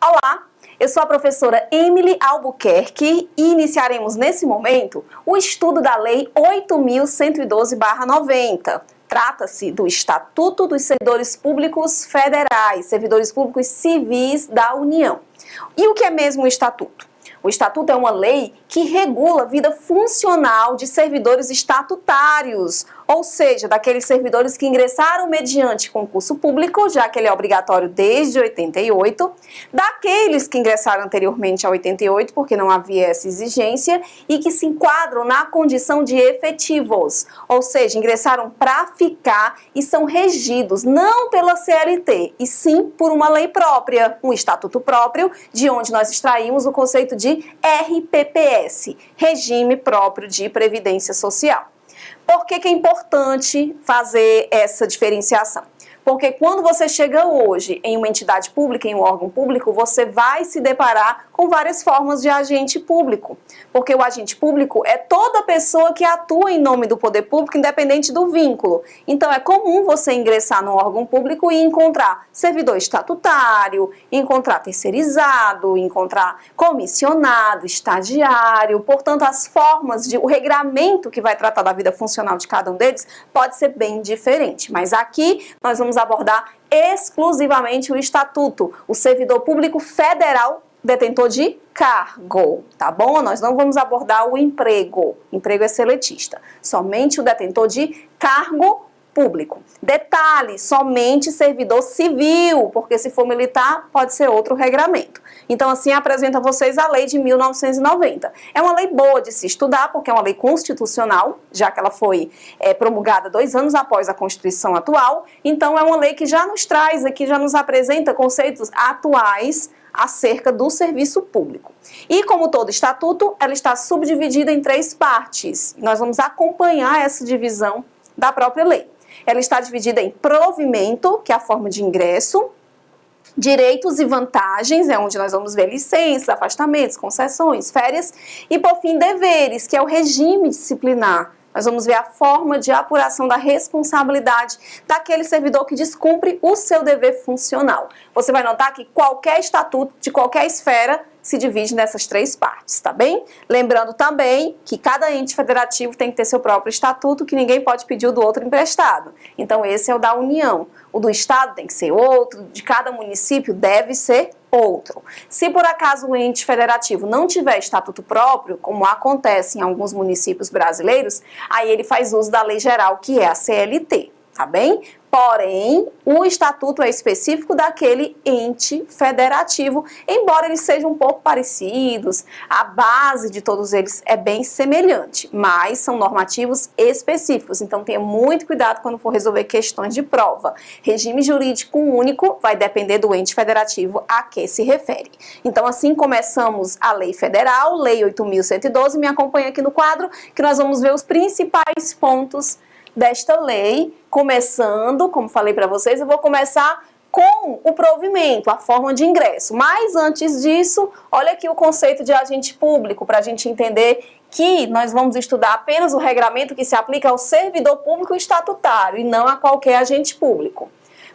Olá, eu sou a professora Emily Albuquerque e iniciaremos nesse momento o estudo da Lei 8.112/90. Trata-se do Estatuto dos Servidores Públicos Federais, Servidores Públicos Civis da União. E o que é mesmo o Estatuto? O Estatuto é uma lei que regula a vida funcional de servidores estatutários, ou seja, daqueles servidores que ingressaram mediante concurso público, já que ele é obrigatório desde 88, daqueles que ingressaram anteriormente a 88, porque não havia essa exigência, e que se enquadram na condição de efetivos, ou seja, ingressaram para ficar e são regidos não pela CLT, e sim por uma lei própria, um estatuto próprio, de onde nós extraímos o conceito de RPPS, Regime Próprio de Previdência Social. Por que é importante fazer essa diferenciação? Porque quando você chega hoje em uma entidade pública, em um órgão público, você vai se deparar com várias formas de agente público. Porque o agente público é toda pessoa que atua em nome do poder público, independente do vínculo. Então é comum você ingressar no órgão público e encontrar servidor estatutário, encontrar terceirizado, encontrar comissionado, estagiário. Portanto, as formas, o regramento que vai tratar da vida funcional de cada um deles pode ser bem diferente. Mas aqui nós vamos abordar exclusivamente o Estatuto, o servidor público federal detentor de cargo, tá bom? Nós não vamos abordar o emprego é seletista, somente o detentor de cargo público. Detalhe, somente servidor civil, porque se for militar pode ser outro regramento. Então assim apresento a vocês a lei de 1990. É uma lei boa de se estudar, porque é uma lei constitucional, já que ela foi promulgada 2 anos após a Constituição atual. Então é uma lei que já nos traz aqui, já nos apresenta conceitos atuais acerca do serviço público. E como todo estatuto, ela está subdividida em 3 partes. Nós vamos acompanhar essa divisão da própria lei. Ela está dividida em provimento, que é a forma de ingresso, direitos e vantagens, é onde nós vamos ver licenças, afastamentos, concessões, férias, e por fim deveres, que é o regime disciplinar. Nós vamos ver a forma de apuração da responsabilidade daquele servidor que descumpre o seu dever funcional. Você vai notar que qualquer estatuto de qualquer esfera se divide nessas 3 partes, tá bem? Lembrando também que cada ente federativo tem que ter seu próprio estatuto, que ninguém pode pedir o do outro emprestado. Então esse é o da União. O do Estado tem que ser outro, de cada município deve ser outro. Se por acaso o ente federativo não tiver estatuto próprio, como acontece em alguns municípios brasileiros, aí ele faz uso da lei geral, que é a CLT, tá bem? Porém, o estatuto é específico daquele ente federativo, embora eles sejam um pouco parecidos, a base de todos eles é bem semelhante, mas são normativos específicos, então tenha muito cuidado quando for resolver questões de prova. Regime jurídico único vai depender do ente federativo a que se refere. Então assim começamos a lei federal, lei 8.112, me acompanha aqui no quadro, que nós vamos ver os principais pontos desta lei, começando, como falei para vocês, eu vou começar com o provimento, a forma de ingresso. Mas antes disso, olha aqui o conceito de agente público, para a gente entender que nós vamos estudar apenas o regramento que se aplica ao servidor público estatutário e não a qualquer agente público.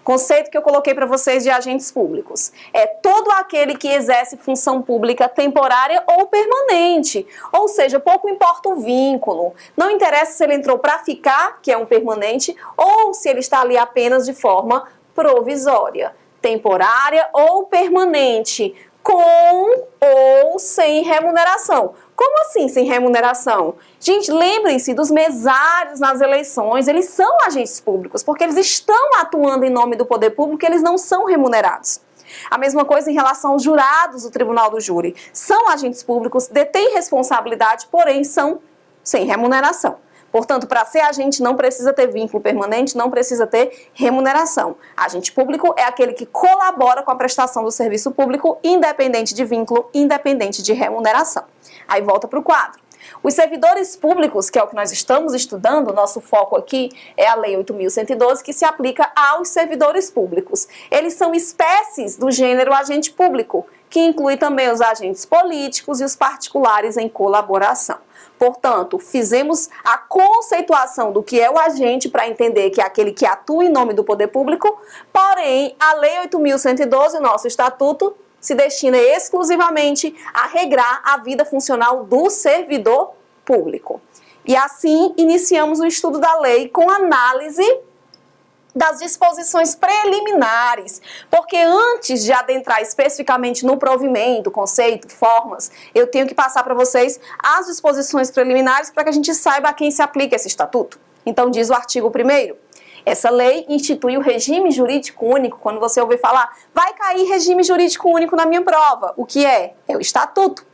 Conceito que eu coloquei para vocês de agentes públicos. É todo aquele que exerce função pública temporária ou permanente. Ou seja, pouco importa o vínculo. Não interessa se ele entrou para ficar, que é um permanente, ou se ele está ali apenas de forma provisória. Temporária ou permanente. Com ou sem remuneração. Como assim sem remuneração? Gente, lembrem-se dos mesários nas eleições, eles são agentes públicos, porque eles estão atuando em nome do poder público e eles não são remunerados. A mesma coisa em relação aos jurados do Tribunal do Júri. São agentes públicos, detêm responsabilidade, porém são sem remuneração. Portanto, para ser agente não precisa ter vínculo permanente, não precisa ter remuneração. Agente público é aquele que colabora com a prestação do serviço público, independente de vínculo, independente de remuneração. Aí volta para o quadro. Os servidores públicos, que é o que nós estamos estudando, o nosso foco aqui é a Lei 8.112, que se aplica aos servidores públicos. Eles são espécies do gênero agente público, que inclui também os agentes políticos e os particulares em colaboração. Portanto, fizemos a conceituação do que é o agente para entender que é aquele que atua em nome do poder público, porém, a Lei 8.112, o nosso estatuto, se destina exclusivamente a regrar a vida funcional do servidor público. E assim, iniciamos o estudo da lei com análise das disposições preliminares, porque antes de adentrar especificamente no provimento, conceito, formas, eu tenho que passar para vocês as disposições preliminares para que a gente saiba a quem se aplica esse estatuto. Então diz o artigo 1º, essa lei institui o regime jurídico único. Quando você ouvir falar, vai cair regime jurídico único na minha prova, o que é? É o estatuto.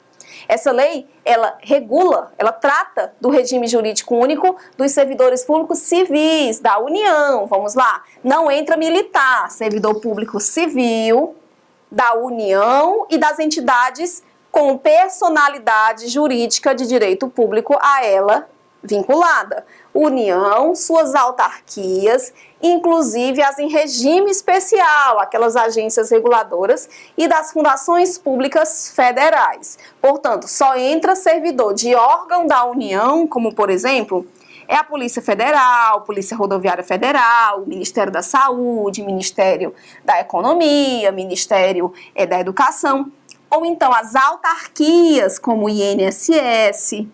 Essa lei, ela regula, ela trata do regime jurídico único dos servidores públicos civis, da União, vamos lá. Não entra militar, servidor público civil, da União e das entidades com personalidade jurídica de direito público a ela vinculada. União, suas autarquias, inclusive as em regime especial, aquelas agências reguladoras e das fundações públicas federais. Portanto, só entra servidor de órgão da União, como por exemplo, é a Polícia Federal, Polícia Rodoviária Federal, o Ministério da Saúde, Ministério da Economia, Ministério da Educação, ou então as autarquias, como o INSS,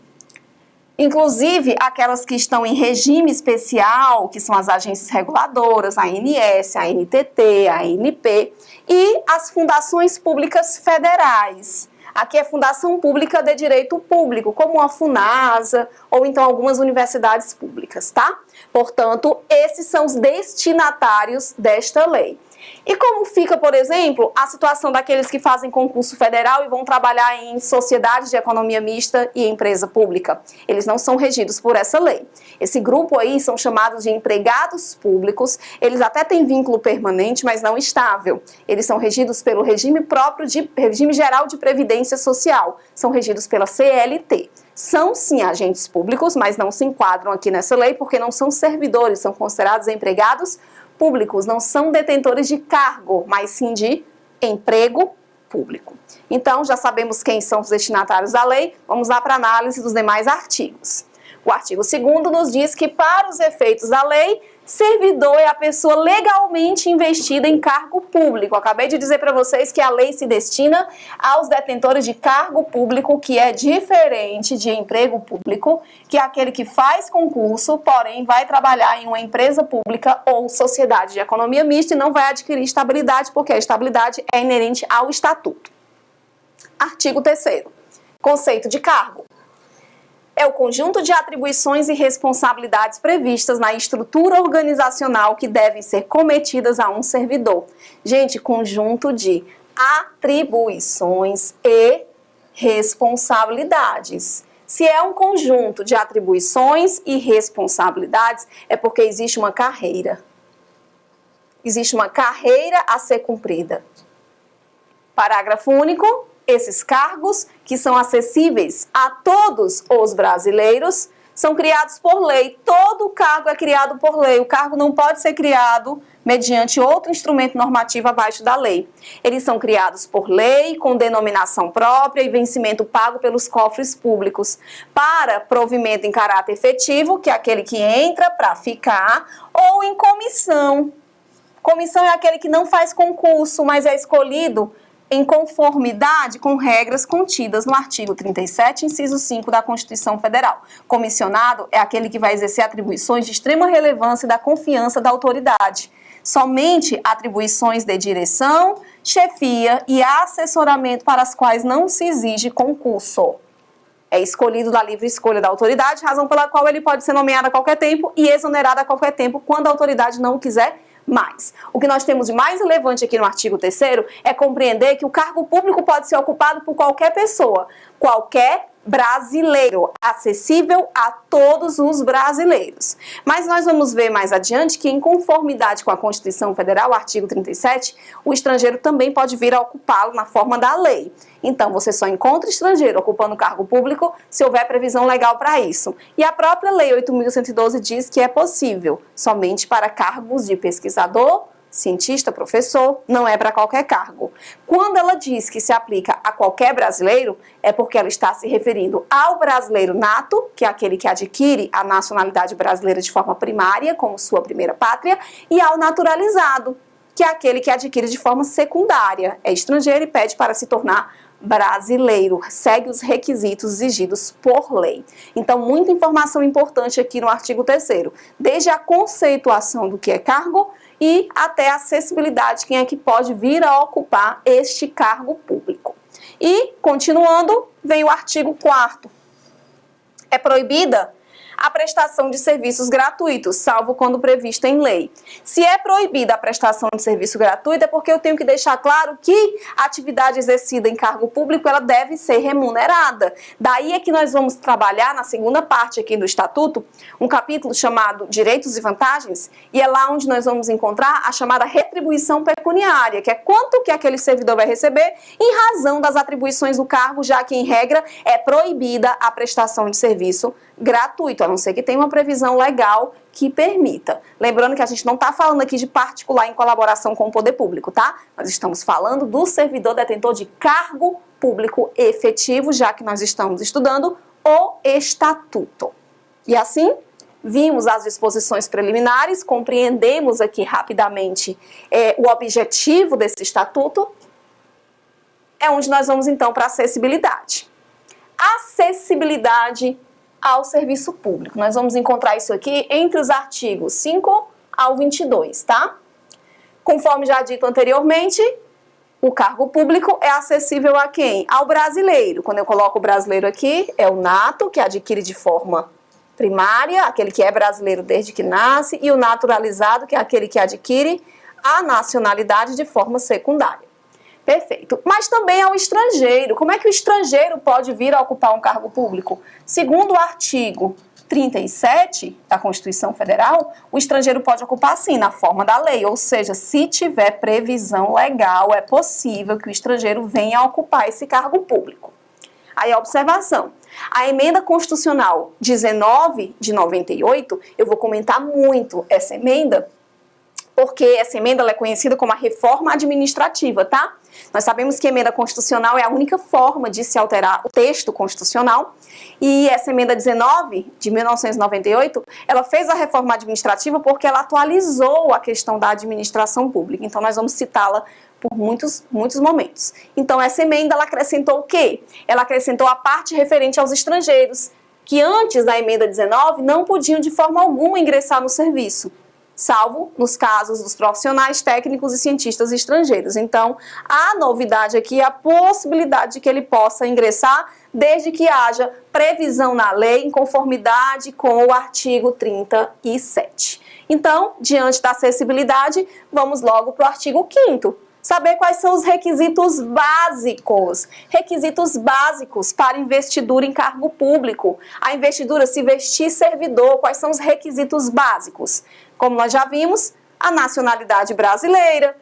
inclusive aquelas que estão em regime especial, que são as agências reguladoras, a ANS, a ANTT, a ANP, e as fundações públicas federais. Aqui é Fundação Pública de Direito Público, como a FUNASA, ou então algumas universidades públicas, tá? Portanto, esses são os destinatários desta lei. E como fica, por exemplo, a situação daqueles que fazem concurso federal e vão trabalhar em sociedades de economia mista e empresa pública? Eles não são regidos por essa lei. Esse grupo aí são chamados de empregados públicos, eles até têm vínculo permanente, mas não estável. Eles são regidos pelo regime próprio de regime geral de previdência social, são regidos pela CLT. São sim agentes públicos, mas não se enquadram aqui nessa lei porque não são servidores, são considerados empregados públicos, não são detentores de cargo, mas sim de emprego público. Então, já sabemos quem são os destinatários da lei, vamos lá para a análise dos demais artigos. O artigo 2º nos diz que, para os efeitos da lei, servidor é a pessoa legalmente investida em cargo público. Eu acabei de dizer para vocês que a lei se destina aos detentores de cargo público, que é diferente de emprego público, que é aquele que faz concurso, porém vai trabalhar em uma empresa pública ou sociedade de economia mista e não vai adquirir estabilidade, porque a estabilidade é inerente ao estatuto. Artigo 3º. Conceito de cargo. É o conjunto de atribuições e responsabilidades previstas na estrutura organizacional que devem ser cometidas a um servidor. Gente, conjunto de atribuições e responsabilidades. Se é um conjunto de atribuições e responsabilidades, é porque existe uma carreira. Existe uma carreira a ser cumprida. Parágrafo único. Esses cargos, que são acessíveis a todos os brasileiros, são criados por lei. Todo cargo é criado por lei. O cargo não pode ser criado mediante outro instrumento normativo abaixo da lei. Eles são criados por lei, com denominação própria e vencimento pago pelos cofres públicos, para provimento em caráter efetivo, que é aquele que entra para ficar, ou em comissão. Comissão é aquele que não faz concurso, mas é escolhido em conformidade com regras contidas no artigo 37, inciso 5 da Constituição Federal. Comissionado é aquele que vai exercer atribuições de extrema relevância e da confiança da autoridade. Somente atribuições de direção, chefia e assessoramento para as quais não se exige concurso. É escolhido da livre escolha da autoridade, razão pela qual ele pode ser nomeado a qualquer tempo e exonerado a qualquer tempo quando a autoridade não o quiser mais. O que nós temos de mais relevante aqui no artigo 3º é compreender que o cargo público pode ser ocupado por qualquer pessoa, qualquer brasileiro, acessível a todos os brasileiros. Mas nós vamos ver mais adiante que, em conformidade com a Constituição Federal, artigo 37, o estrangeiro também pode vir a ocupá-lo na forma da lei. Então, você só encontra estrangeiro ocupando cargo público se houver previsão legal para isso. E a própria Lei 8.112 diz que é possível, somente para cargos de pesquisador, cientista, professor, não é para qualquer cargo. Quando ela diz que se aplica a qualquer brasileiro, é porque ela está se referindo ao brasileiro nato, que é aquele que adquire a nacionalidade brasileira de forma primária, como sua primeira pátria, e ao naturalizado, que é aquele que adquire de forma secundária, é estrangeiro e pede para se tornar brasileiro, segue os requisitos exigidos por lei. Então, muita informação importante aqui no artigo 3º, desde a conceituação do que é cargo e até a acessibilidade, quem é que pode vir a ocupar este cargo público. E, continuando, vem o artigo 4º. É proibida a prestação de serviços gratuitos, salvo quando previsto em lei. Se é proibida a prestação de serviço gratuito, é porque eu tenho que deixar claro que a atividade exercida em cargo público, ela deve ser remunerada. Daí é que nós vamos trabalhar na segunda parte aqui do Estatuto, um capítulo chamado Direitos e Vantagens, e é lá onde nós vamos encontrar a chamada retribuição pecuniária, que é quanto que aquele servidor vai receber em razão das atribuições do cargo, já que, em regra, é proibida a prestação de serviço gratuito, a não ser que tenha uma previsão legal que permita. Lembrando que a gente não está falando aqui de particular em colaboração com o poder público, tá? Nós estamos falando do servidor detentor de cargo público efetivo, já que nós estamos estudando o Estatuto. E assim, vimos as disposições preliminares, compreendemos aqui rapidamente o objetivo desse Estatuto, é onde nós vamos então para a acessibilidade. Acessibilidade ao serviço público. Nós vamos encontrar isso aqui entre os artigos 5 ao 22, tá? Conforme já dito anteriormente, o cargo público é acessível a quem? Ao brasileiro. Quando eu coloco o brasileiro aqui, é o nato, que adquire de forma primária, aquele que é brasileiro desde que nasce, e o naturalizado, que é aquele que adquire a nacionalidade de forma secundária. Perfeito. Mas também ao estrangeiro. Como é que o estrangeiro pode vir a ocupar um cargo público? Segundo o artigo 37 da Constituição Federal, o estrangeiro pode ocupar sim, na forma da lei, ou seja, se tiver previsão legal, é possível que o estrangeiro venha a ocupar esse cargo público. Aí a observação. A emenda constitucional 19 de 98, eu vou comentar muito essa emenda, porque essa emenda ela é conhecida como a reforma administrativa, tá? Nós sabemos que a emenda constitucional é a única forma de se alterar o texto constitucional, e essa emenda 19 de 1998, ela fez a reforma administrativa porque ela atualizou a questão da administração pública. Então nós vamos citá-la por muitos momentos. Então essa emenda ela acrescentou o quê? Ela acrescentou a parte referente aos estrangeiros, que antes da emenda 19 não podiam de forma alguma ingressar no serviço, salvo nos casos dos profissionais técnicos e cientistas estrangeiros. Então, a novidade aqui é a possibilidade de que ele possa ingressar desde que haja previsão na lei em conformidade com o artigo 37. Então, diante da acessibilidade, vamos logo para o artigo 5º. Saber quais são os requisitos básicos. Requisitos básicos para investidura em cargo público. A investidura, se vestir servidor, quais são os requisitos básicos? Como nós já vimos, a nacionalidade brasileira,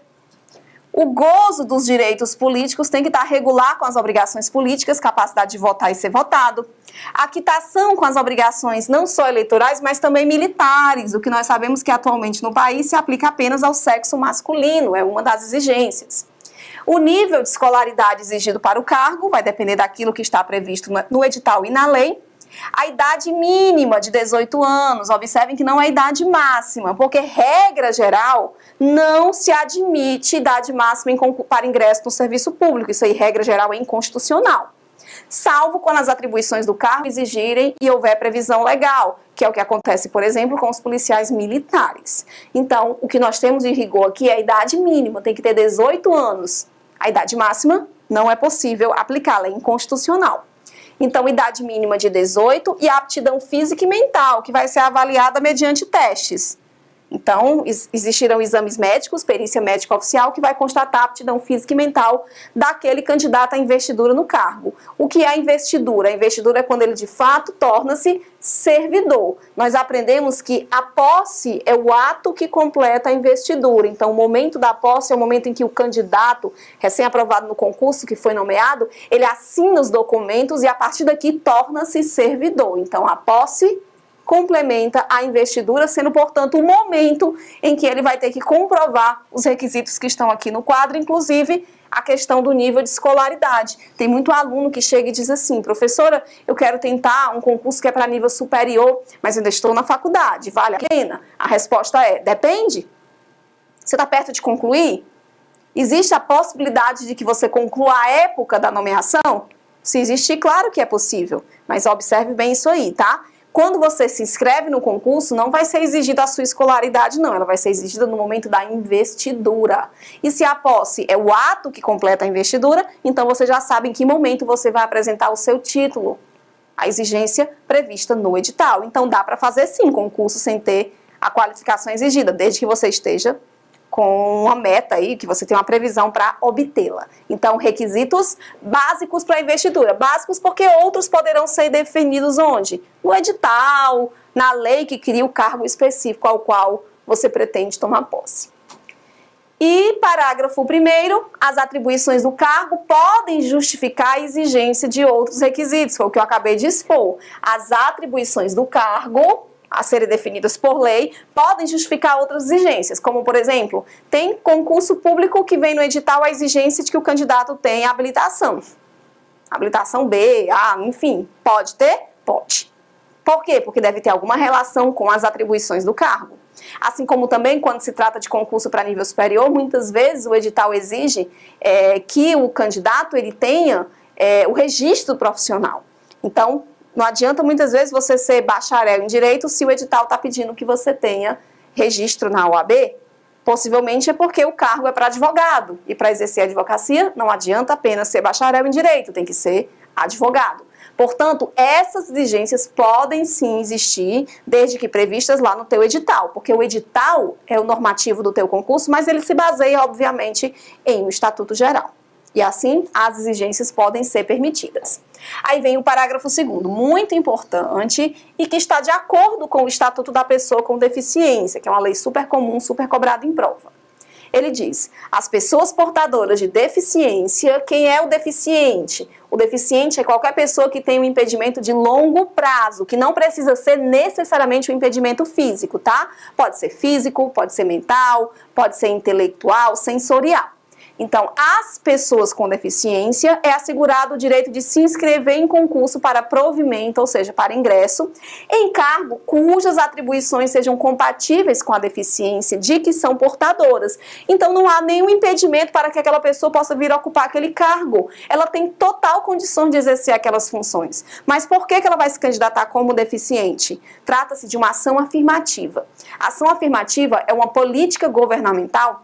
o gozo dos direitos políticos tem que estar regular com as obrigações políticas, capacidade de votar e ser votado. A quitação com as obrigações não só eleitorais, mas também militares, o que nós sabemos que atualmente no país se aplica apenas ao sexo masculino, é uma das exigências. O nível de escolaridade exigido para o cargo vai depender daquilo que está previsto no edital e na lei. A idade mínima de 18 anos, observem que não é a idade máxima, porque, regra geral, não se admite idade máxima para ingresso no serviço público. Isso aí, regra geral, é inconstitucional. Salvo quando as atribuições do cargo exigirem e houver previsão legal, que é o que acontece, por exemplo, com os policiais militares. Então, o que nós temos de rigor aqui é a idade mínima, tem que ter 18 anos. A idade máxima não é possível aplicá-la, é inconstitucional. Então, idade mínima de 18 e a aptidão física e mental, que vai ser avaliada mediante testes. Então, existirão exames médicos, perícia médica oficial, que vai constatar a aptidão física e mental daquele candidato à investidura no cargo. O que é a investidura? A investidura é quando ele, de fato, torna-se servidor. Nós aprendemos que a posse é o ato que completa a investidura. Então, o momento da posse é o momento em que o candidato, recém-aprovado no concurso, que foi nomeado, ele assina os documentos e, a partir daqui, torna-se servidor. Então, a posse complementa a investidura, sendo, portanto, o momento em que ele vai ter que comprovar os requisitos que estão aqui no quadro, inclusive a questão do nível de escolaridade. Tem muito aluno que chega e diz assim: professora, eu quero tentar um concurso que é para nível superior, mas ainda estou na faculdade, vale a pena? A resposta é: depende. Você está perto de concluir? Existe a possibilidade de que você conclua a época da nomeação? Se existir, claro que é possível, mas observe bem isso aí, tá? Quando você se inscreve no concurso, não vai ser exigida a sua escolaridade, não. Ela vai ser exigida no momento da investidura. E se a posse é o ato que completa a investidura, então você já sabe em que momento você vai apresentar o seu título. A exigência prevista no edital. Então dá para fazer sim concurso sem ter a qualificação exigida, desde que você esteja com uma meta aí, que você tem uma previsão para obtê-la. Então, requisitos básicos para a investidura. Básicos porque outros poderão ser definidos onde? No edital, na lei que cria o cargo específico ao qual você pretende tomar posse. E parágrafo 1º, as atribuições do cargo podem justificar a exigência de outros requisitos, foi o que eu acabei de expor. As atribuições do cargo a serem definidas por lei, podem justificar outras exigências, como, por exemplo, tem concurso público que vem no edital a exigência de que o candidato tenha habilitação. Habilitação B, A, enfim, pode ter? Pode. Por quê? Porque deve ter alguma relação com as atribuições do cargo. Assim como também, quando se trata de concurso para nível superior, muitas vezes o edital exige que o candidato ele tenha o registro profissional. Então, não adianta muitas vezes você ser bacharel em direito se o edital está pedindo que você tenha registro na OAB. Possivelmente é porque o cargo é para advogado. E para exercer a advocacia, não adianta apenas ser bacharel em direito, tem que ser advogado. Portanto, essas exigências podem sim existir, desde que previstas lá no teu edital. Porque o edital é o normativo do teu concurso, mas ele se baseia, obviamente, em um estatuto geral. E assim, as exigências podem ser permitidas. Aí vem o parágrafo 2º, muito importante e que está de acordo com o Estatuto da Pessoa com Deficiência, que é uma lei super comum, super cobrada em prova. Ele diz, as pessoas portadoras de deficiência, quem é o deficiente? O deficiente é qualquer pessoa que tem um impedimento de longo prazo, que não precisa ser necessariamente um impedimento físico, tá? Pode ser físico, pode ser mental, pode ser intelectual, sensorial. Então, às pessoas com deficiência é assegurado o direito de se inscrever em concurso para provimento, ou seja, para ingresso, em cargo cujas atribuições sejam compatíveis com a deficiência de que são portadoras. Então, não há nenhum impedimento para que aquela pessoa possa vir a ocupar aquele cargo. Ela tem total condição de exercer aquelas funções. Mas por que ela vai se candidatar como deficiente? Trata-se de uma ação afirmativa. A ação afirmativa é uma política governamental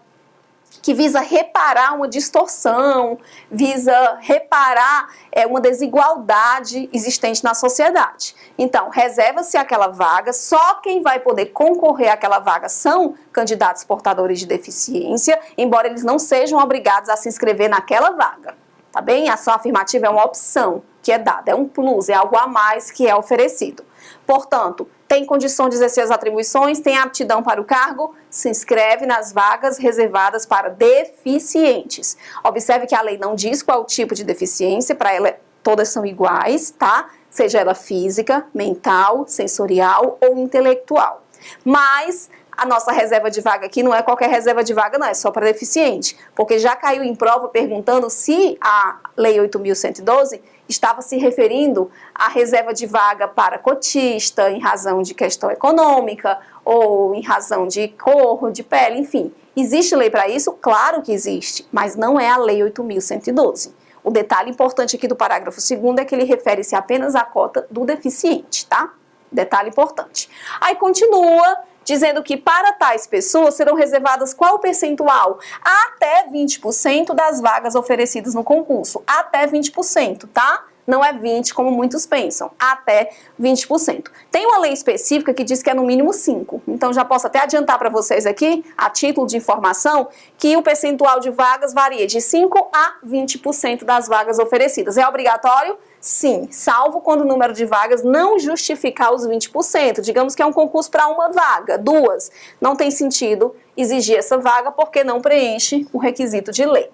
que visa reparar uma distorção, visa reparar uma desigualdade existente na sociedade. Então, reserva-se aquela vaga, só quem vai poder concorrer àquela vaga são candidatos portadores de deficiência, embora eles não sejam obrigados a se inscrever naquela vaga. Tá bem? A ação afirmativa é uma opção que é dada, é um plus, é algo a mais que é oferecido. Portanto, tem condição de exercer as atribuições, tem aptidão para o cargo, se inscreve nas vagas reservadas para deficientes. Observe que a lei não diz qual tipo de deficiência, para ela todas são iguais, tá? Seja ela física, mental, sensorial ou intelectual. Mas a nossa reserva de vaga aqui não é qualquer reserva de vaga, não, é só para deficiente, porque já caiu em prova perguntando se a Lei 8.112 estava se referindo à reserva de vaga para cotista, em razão de questão econômica, ou em razão de cor, de pele, enfim. Existe lei para isso? Claro que existe, mas não é a Lei 8.112. O detalhe importante aqui do parágrafo 2º é que ele refere-se apenas à cota do deficiente, tá? Detalhe importante. Aí continua dizendo que para tais pessoas serão reservadas qual percentual? Até 20% das vagas oferecidas no concurso. Até 20%, tá? Não é 20% como muitos pensam, até 20%. Tem uma lei específica que diz que é no mínimo 5%. Então já posso até adiantar para vocês aqui, a título de informação, que o percentual de vagas varia de 5% a 20% das vagas oferecidas. É obrigatório? Sim, salvo quando o número de vagas não justificar os 20%. Digamos que é um concurso para uma vaga, 2. Não tem sentido exigir essa vaga porque não preenche o requisito de lei.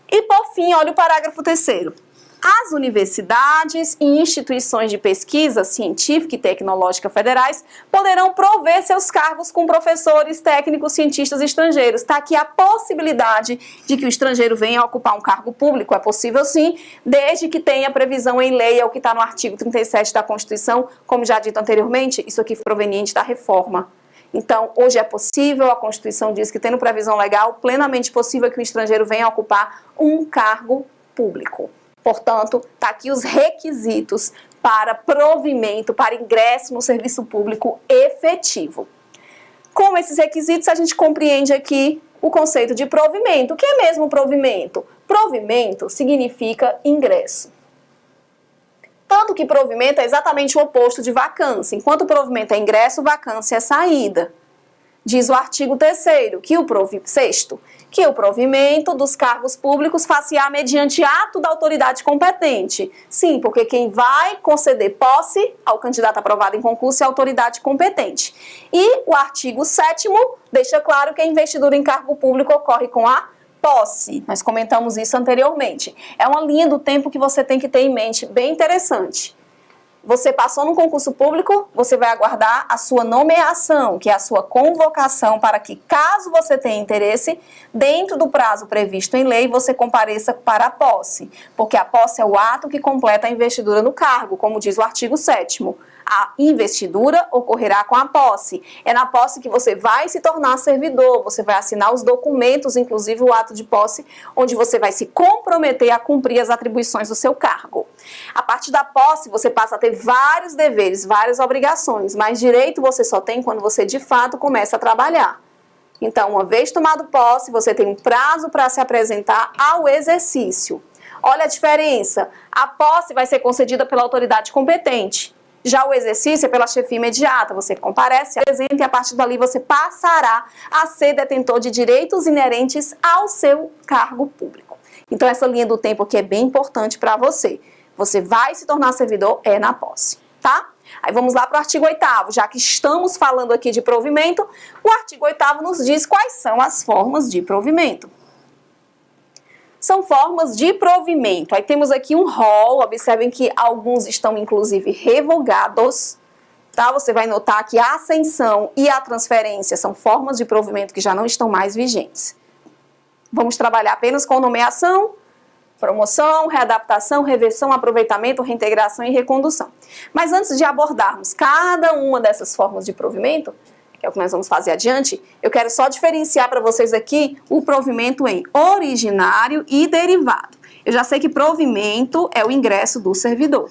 E por fim, olha o parágrafo 3º. As universidades e instituições de pesquisa científica e tecnológica federais poderão prover seus cargos com professores, técnicos, cientistas estrangeiros. Está aqui a possibilidade de que o estrangeiro venha a ocupar um cargo público. É possível sim, desde que tenha previsão em lei, é o que está no artigo 37 da Constituição. Como já dito anteriormente, isso aqui foi proveniente da reforma. Então, hoje é possível, a Constituição diz que, tendo previsão legal, plenamente possível que o estrangeiro venha ocupar um cargo público. Portanto, está aqui os requisitos para provimento, para ingresso no serviço público efetivo. Com esses requisitos, a gente compreende aqui o conceito de provimento. O que é mesmo provimento? Provimento significa ingresso. Tanto que provimento é exatamente o oposto de vacância. Enquanto provimento é ingresso, vacância é saída. Diz o artigo 3º, que o provimento dos cargos públicos far-se-á mediante ato da autoridade competente. Sim, porque quem vai conceder posse ao candidato aprovado em concurso é a autoridade competente. E o artigo 7º deixa claro que a investidura em cargo público ocorre com a posse. Nós comentamos isso anteriormente. É uma linha do tempo que você tem que ter em mente, bem interessante. Você passou no concurso público, você vai aguardar a sua nomeação, que é a sua convocação, para que, caso você tenha interesse, dentro do prazo previsto em lei, você compareça para a posse. Porque a posse é o ato que completa a investidura no cargo, como diz o artigo 7º. A investidura ocorrerá com a posse. É na posse que você vai se tornar servidor, você vai assinar os documentos, inclusive o ato de posse, onde você vai se comprometer a cumprir as atribuições do seu cargo. A partir da posse, você passa a ter vários deveres, várias obrigações, mas direito você só tem quando você de fato começa a trabalhar. Então, uma vez tomado posse, você tem um prazo para se apresentar ao exercício. Olha a diferença. A posse vai ser concedida pela autoridade competente. Já o exercício é pela chefia imediata. Você comparece, apresenta e a partir dali você passará a ser detentor de direitos inerentes ao seu cargo público. Então, essa linha do tempo aqui é bem importante para você. Você vai se tornar servidor na posse, tá? Aí vamos lá para o artigo 8º, já que estamos falando aqui de provimento, o artigo 8º nos diz quais são as formas de provimento. São formas de provimento. Aí temos aqui um rol, observem que alguns estão inclusive revogados, tá? Você vai notar que a ascensão e a transferência são formas de provimento que já não estão mais vigentes. Vamos trabalhar apenas com nomeação, promoção, readaptação, reversão, aproveitamento, reintegração e recondução. Mas antes de abordarmos cada uma dessas formas de provimento, que é o que nós vamos fazer adiante, eu quero só diferenciar para vocês aqui o provimento em originário e derivado. Eu já sei que provimento é o ingresso do servidor.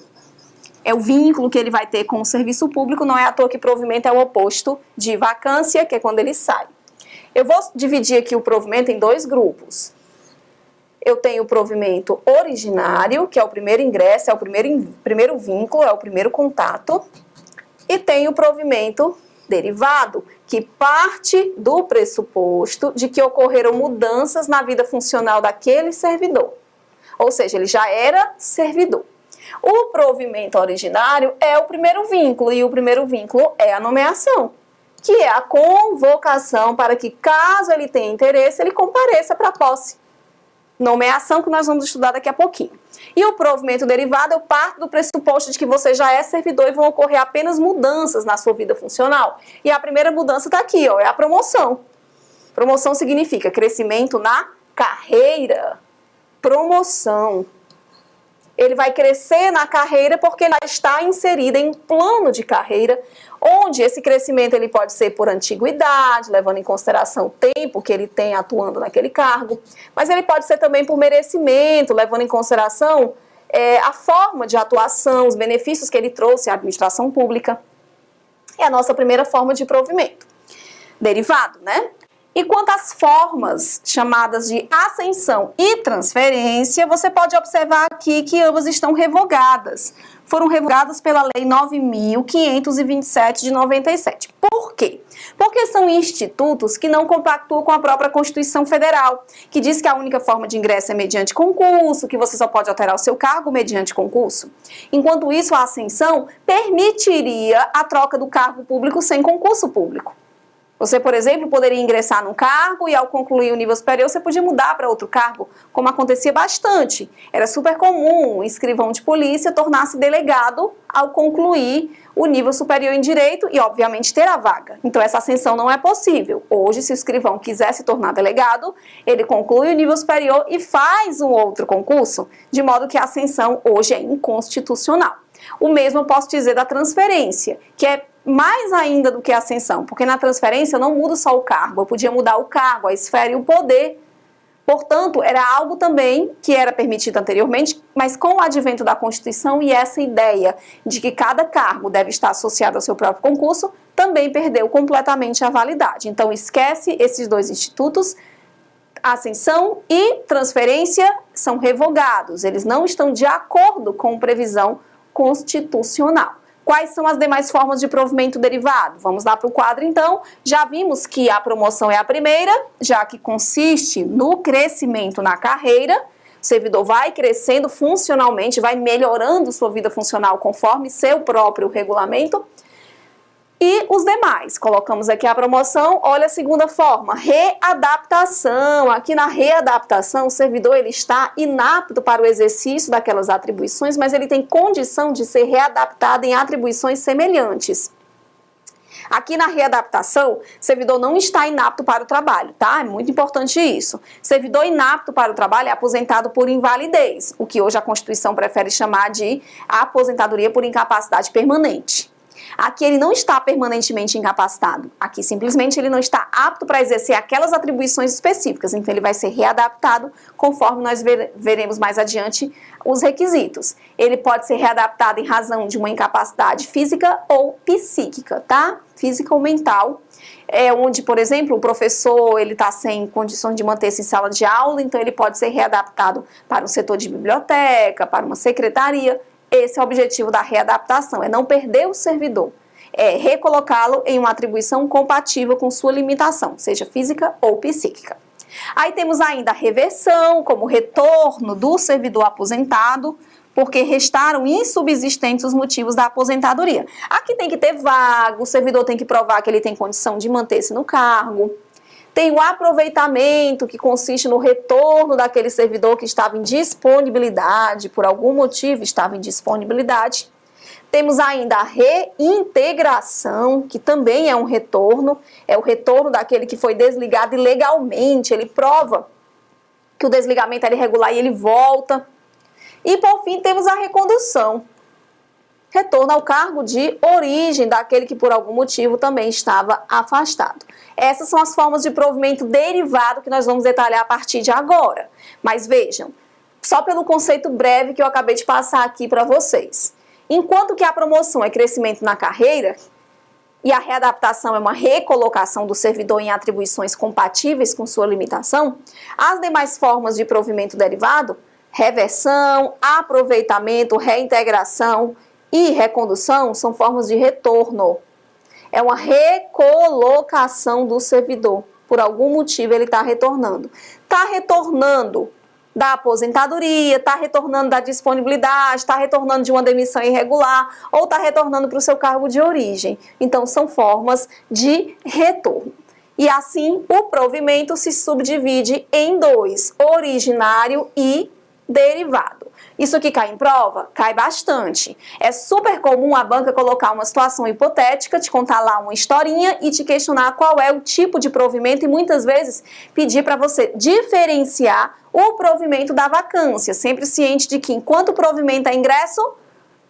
É o vínculo que ele vai ter com o serviço público, não é à toa que provimento é o oposto de vacância, que é quando ele sai. Eu vou dividir aqui o provimento em dois grupos. Eu tenho o provimento originário, que é o primeiro ingresso, é o primeiro vínculo, é o primeiro contato. E tenho o provimento derivado, que parte do pressuposto de que ocorreram mudanças na vida funcional daquele servidor. Ou seja, ele já era servidor. O provimento originário é o primeiro vínculo, e o primeiro vínculo é a nomeação, que é a convocação para que, caso ele tenha interesse, ele compareça para a posse. Nomeação que nós vamos estudar daqui a pouquinho. E o provimento derivado, eu parto do pressuposto de que você já é servidor e vão ocorrer apenas mudanças na sua vida funcional. E a primeira mudança está aqui, ó, é a promoção. Promoção significa crescimento na carreira. Promoção. Ele vai crescer na carreira porque ela está inserida em um plano de carreira, onde esse crescimento ele pode ser por antiguidade, levando em consideração o tempo que ele tem atuando naquele cargo, mas ele pode ser também por merecimento, levando em consideração a forma de atuação, os benefícios que ele trouxe à administração pública. É a nossa primeira forma de provimento. Derivado, né? E quanto às formas chamadas de ascensão e transferência, você pode observar aqui que ambas estão revogadas. Foram revogadas pela Lei 9.527 de 97. Por quê? Porque são institutos que não compactuam com a própria Constituição Federal, que diz que a única forma de ingresso é mediante concurso, que você só pode alterar o seu cargo mediante concurso. Enquanto isso, a ascensão permitiria a troca do cargo público sem concurso público. Você, por exemplo, poderia ingressar num cargo e, ao concluir o nível superior, você podia mudar para outro cargo, como acontecia bastante. Era super comum um escrivão de polícia tornar-se delegado ao concluir o nível superior em direito e, obviamente, ter a vaga. Então, essa ascensão não é possível. Hoje, se o escrivão quiser se tornar delegado, ele conclui o nível superior e faz um outro concurso, de modo que a ascensão hoje é inconstitucional. O mesmo eu posso dizer da transferência, que é mais ainda do que a ascensão, porque na transferência eu não mudo só o cargo, eu podia mudar o cargo, a esfera e o poder. Portanto, era algo também que era permitido anteriormente, mas com o advento da Constituição e essa ideia de que cada cargo deve estar associado ao seu próprio concurso, também perdeu completamente a validade. Então, esquece esses dois institutos, ascensão e transferência são revogados, eles não estão de acordo com previsão constitucional. Quais são as demais formas de provimento derivado? Vamos lá para o quadro, então. Já vimos que a promoção é a primeira, já que consiste no crescimento na carreira. O servidor vai crescendo funcionalmente, vai melhorando sua vida funcional conforme seu próprio regulamento. E os demais, colocamos aqui a promoção, olha a segunda forma, readaptação. Aqui na readaptação, o servidor ele está inapto para o exercício daquelas atribuições, mas ele tem condição de ser readaptado em atribuições semelhantes. Aqui na readaptação, o servidor não está inapto para o trabalho, tá? É muito importante isso. Servidor inapto para o trabalho é aposentado por invalidez, o que hoje a Constituição prefere chamar de aposentadoria por incapacidade permanente. Aqui ele não está permanentemente incapacitado, aqui simplesmente ele não está apto para exercer aquelas atribuições específicas, então ele vai ser readaptado conforme nós veremos mais adiante os requisitos. Ele pode ser readaptado em razão de uma incapacidade física ou psíquica, tá? Física ou mental, onde, por exemplo, o professor ele está sem condições de manter-se em sala de aula, então ele pode ser readaptado para um setor de biblioteca, para uma secretaria. Esse é o objetivo da readaptação, é não perder o servidor, é recolocá-lo em uma atribuição compatível com sua limitação, seja física ou psíquica. Aí temos ainda a reversão, como retorno do servidor aposentado, porque restaram insubsistentes os motivos da aposentadoria. Aqui tem que ter vaga, o servidor tem que provar que ele tem condição de manter-se no cargo. Tem o aproveitamento, que consiste no retorno daquele servidor que estava em disponibilidade, por algum motivo estava em disponibilidade. Temos ainda a reintegração, que também é um retorno, é o retorno daquele que foi desligado ilegalmente, ele prova que o desligamento era irregular e ele volta. E por fim temos a recondução, retorno ao cargo de origem daquele que por algum motivo também estava afastado. Essas são as formas de provimento derivado que nós vamos detalhar a partir de agora. Mas vejam, só pelo conceito breve que eu acabei de passar aqui para vocês. Enquanto que a promoção é crescimento na carreira e a readaptação é uma recolocação do servidor em atribuições compatíveis com sua limitação, as demais formas de provimento derivado, reversão, aproveitamento, reintegração e recondução, são formas de retorno. É uma recolocação do servidor. Por algum motivo ele está retornando. Está retornando da aposentadoria, está retornando da disponibilidade, está retornando de uma demissão irregular ou está retornando para o seu cargo de origem. Então, são formas de retorno. E assim, o provimento se subdivide em dois, originário e derivado. Isso aqui cai em prova? Cai bastante. É super comum a banca colocar uma situação hipotética, te contar lá uma historinha e te questionar qual é o tipo de provimento e muitas vezes pedir para você diferenciar o provimento da vacância, sempre ciente de que enquanto o provimento é ingresso,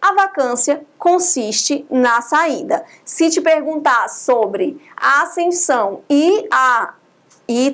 a vacância consiste na saída. Se te perguntar sobre a ascensão e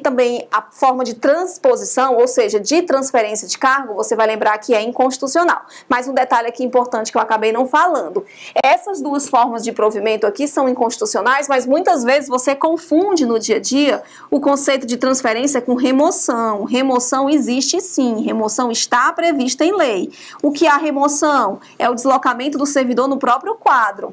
também a forma de transposição, ou seja, de transferência de cargo, você vai lembrar que é inconstitucional. Mas um detalhe aqui importante que eu acabei não falando. Essas duas formas de provimento aqui são inconstitucionais, mas muitas vezes você confunde no dia a dia o conceito de transferência com remoção. Remoção existe sim, remoção está prevista em lei. O que é a remoção? É o deslocamento do servidor no próprio quadro,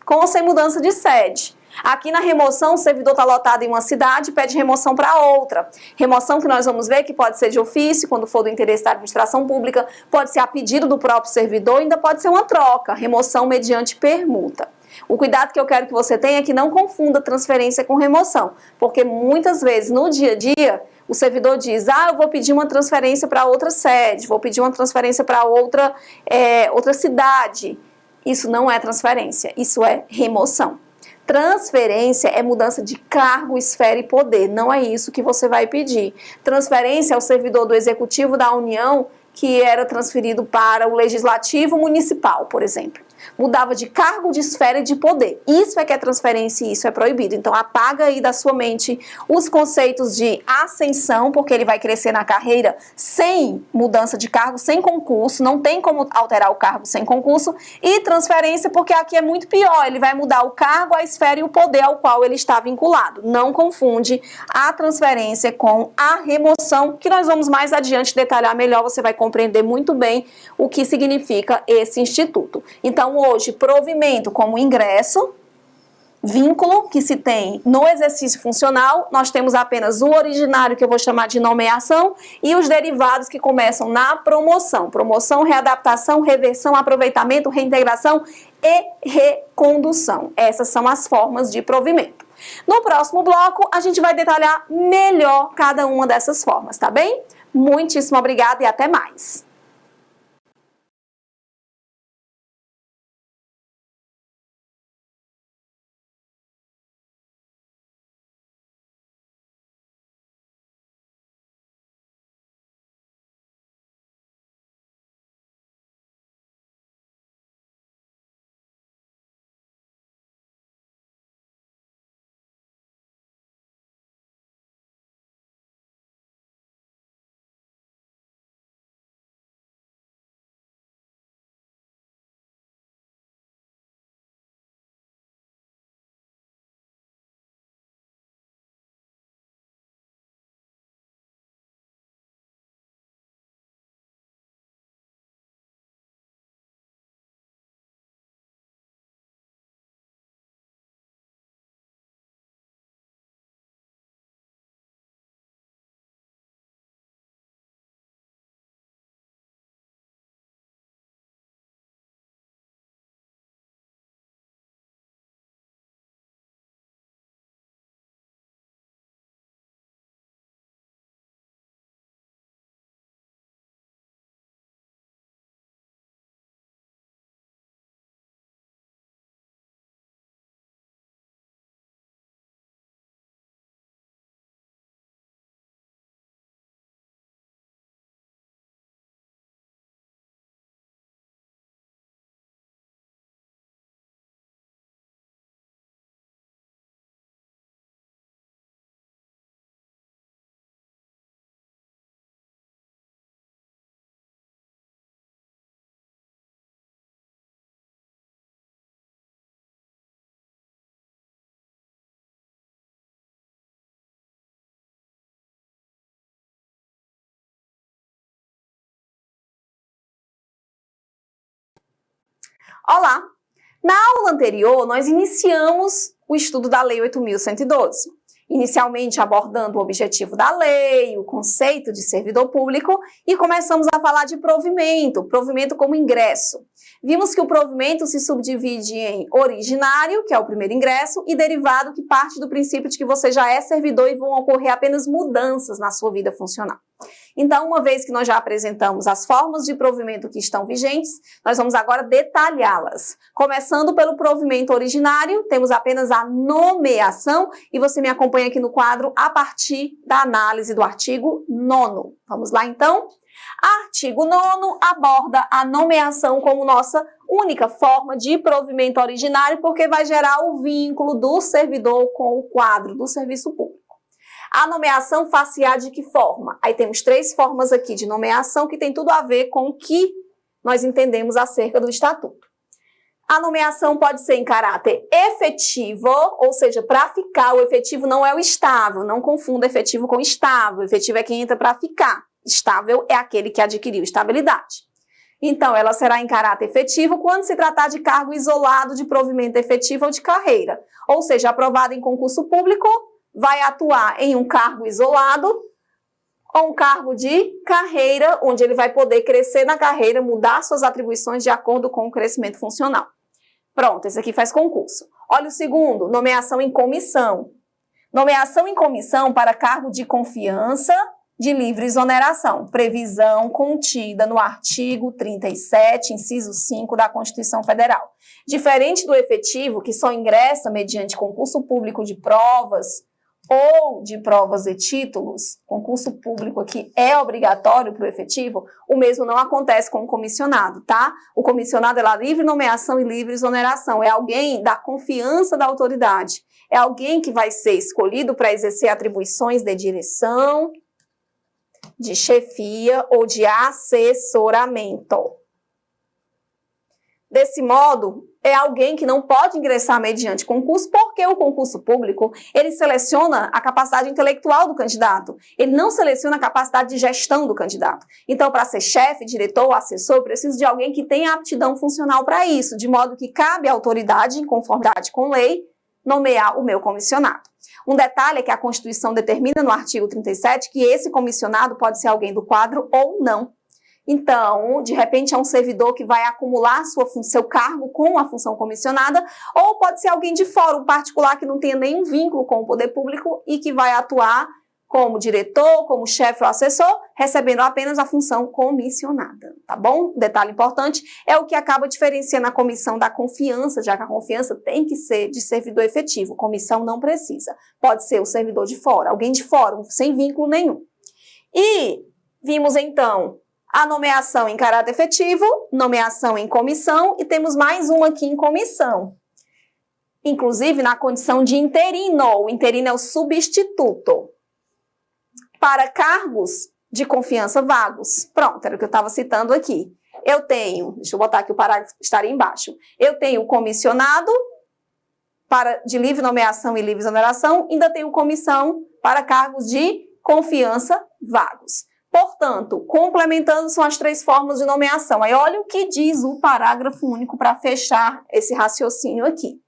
com ou sem mudança de sede. Aqui na remoção, o servidor está lotado em uma cidade e pede remoção para outra. Remoção que nós vamos ver que pode ser de ofício, quando for do interesse da administração pública, pode ser a pedido do próprio servidor, ainda pode ser uma troca, remoção mediante permuta. O cuidado que eu quero que você tenha é que não confunda transferência com remoção, porque muitas vezes no dia a dia o servidor diz, eu vou pedir uma transferência para outra sede, vou pedir uma transferência para outra cidade. Isso não é transferência, isso é remoção. Transferência é mudança de cargo, esfera e poder, não é isso que você vai pedir. Transferência é o servidor do Executivo da União que era transferido para o legislativo municipal, por exemplo. Mudava de cargo, de esfera e de poder. Isso é que é transferência e isso é proibido. Então apaga aí da sua mente os conceitos de ascensão, porque ele vai crescer na carreira sem mudança de cargo, sem concurso, não tem como alterar o cargo sem concurso, e transferência, porque aqui é muito pior, ele vai mudar o cargo, a esfera e o poder ao qual ele está vinculado. Não confunde a transferência com a remoção, que nós vamos mais adiante detalhar melhor, você vai compreender muito bem o que significa esse instituto. Então, hoje, provimento como ingresso, vínculo que se tem no exercício funcional, nós temos apenas o originário, que eu vou chamar de nomeação, e os derivados que começam na promoção. Promoção, readaptação, reversão, aproveitamento, reintegração e recondução. Essas são as formas de provimento. No próximo bloco, a gente vai detalhar melhor cada uma dessas formas, tá bem? Muitíssimo obrigada e até mais! Olá! Na aula anterior, nós iniciamos o estudo da Lei 8.112, inicialmente abordando o objetivo da lei, o conceito de servidor público, e começamos a falar de provimento, provimento como ingresso. Vimos que o provimento se subdivide em originário, que é o primeiro ingresso, e derivado, que parte do princípio de que você já é servidor e vão ocorrer apenas mudanças na sua vida funcional. Então, uma vez que nós já apresentamos as formas de provimento que estão vigentes, nós vamos agora detalhá-las. Começando pelo provimento originário, temos apenas a nomeação, e você me acompanha aqui no quadro a partir da análise do artigo 9º. Vamos lá, então? Artigo 9º aborda a nomeação como nossa única forma de provimento originário, porque vai gerar o vínculo do servidor com o quadro do serviço público. A nomeação far-se-á de que forma? Aí temos 3 formas aqui de nomeação que tem tudo a ver com o que nós entendemos acerca do Estatuto. A nomeação pode ser em caráter efetivo, ou seja, para ficar. O efetivo não é o estável, não confunda efetivo com estável. O efetivo é quem entra para ficar. Estável é aquele que adquiriu estabilidade. Então, ela será em caráter efetivo quando se tratar de cargo isolado de provimento efetivo ou de carreira. Ou seja, aprovado em concurso público, vai atuar em um cargo isolado ou um cargo de carreira, onde ele vai poder crescer na carreira, mudar suas atribuições de acordo com o crescimento funcional. Pronto, esse aqui faz concurso. Olha o segundo, nomeação em comissão. Nomeação em comissão para cargo de confiança de livre exoneração, previsão contida no artigo 37, inciso 5 da Constituição Federal. Diferente do efetivo, que só ingressa mediante concurso público de provas, ou de provas e títulos, concurso público aqui é obrigatório para o efetivo, o mesmo não acontece com o comissionado, tá? O comissionado é lá livre nomeação e livre exoneração, é alguém da confiança da autoridade, é alguém que vai ser escolhido para exercer atribuições de direção, de chefia ou de assessoramento. Desse modo, é alguém que não pode ingressar mediante concurso, porque o concurso público, ele seleciona a capacidade intelectual do candidato, ele não seleciona a capacidade de gestão do candidato. Então, para ser chefe, diretor ou assessor, eu preciso de alguém que tenha aptidão funcional para isso, de modo que cabe à autoridade, em conformidade com lei, nomear o meu comissionado. Um detalhe é que a Constituição determina no artigo 37 que esse comissionado pode ser alguém do quadro ou não. Então, de repente, é um servidor que vai acumular seu cargo com a função comissionada, ou pode ser alguém de fora, um particular que não tenha nenhum vínculo com o poder público e que vai atuar como diretor, como chefe ou assessor, recebendo apenas a função comissionada, tá bom? Detalhe importante, é o que acaba diferenciando a comissão da confiança, já que a confiança tem que ser de servidor efetivo, comissão não precisa. Pode ser o servidor de fora, alguém de fora, sem vínculo nenhum. E vimos então a nomeação em caráter efetivo, nomeação em comissão, e temos mais uma aqui em comissão. Inclusive na condição de interino, o interino é o substituto. Para cargos de confiança vagos. Pronto, era o que eu estava citando aqui. Eu tenho, deixa eu botar aqui o parágrafo que estaria embaixo. Eu tenho comissionado de livre nomeação e livre exoneração, ainda tenho comissão para cargos de confiança vagos. Portanto, complementando são as três formas de nomeação. Aí olha o que diz o parágrafo único para fechar esse raciocínio aqui.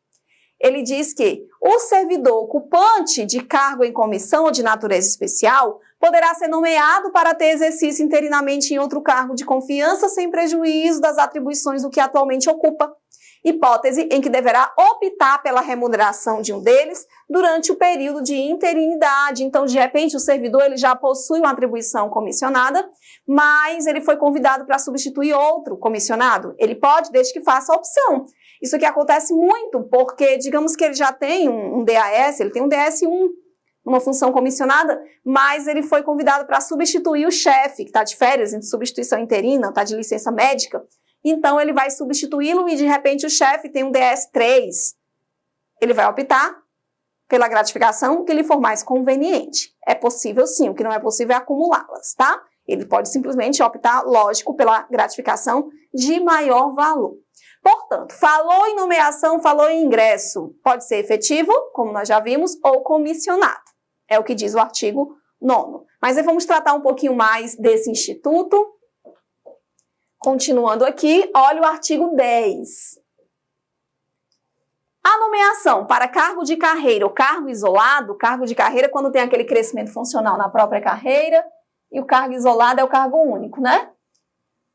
Ele diz que o servidor ocupante de cargo em comissão ou de natureza especial poderá ser nomeado para ter exercício interinamente em outro cargo de confiança sem prejuízo das atribuições do que atualmente ocupa. Hipótese em que deverá optar pela remuneração de um deles durante o período de interinidade. Então, de repente, o servidor ele já possui uma atribuição comissionada, mas ele foi convidado para substituir outro comissionado. Ele pode, desde que faça a opção. Isso aqui acontece muito, porque digamos que ele já tem um DAS, ele tem um DS1, uma função comissionada, mas ele foi convidado para substituir o chefe, que está de férias, em substituição interina, está de licença médica. Então, ele vai substituí-lo e, de repente, o chefe tem um DS3. Ele vai optar pela gratificação que lhe for mais conveniente. É possível, sim. O que não é possível é acumulá-las, tá? Ele pode simplesmente optar, lógico, pela gratificação de maior valor. Portanto, falou em nomeação, falou em ingresso. Pode ser efetivo, como nós já vimos, ou comissionado. É o que diz o artigo 9º. Mas aí vamos tratar um pouquinho mais desse instituto. Continuando aqui, olha o artigo 10. A nomeação para cargo de carreira ou cargo isolado, cargo de carreira quando tem aquele crescimento funcional na própria carreira, e o cargo isolado é o cargo único, né?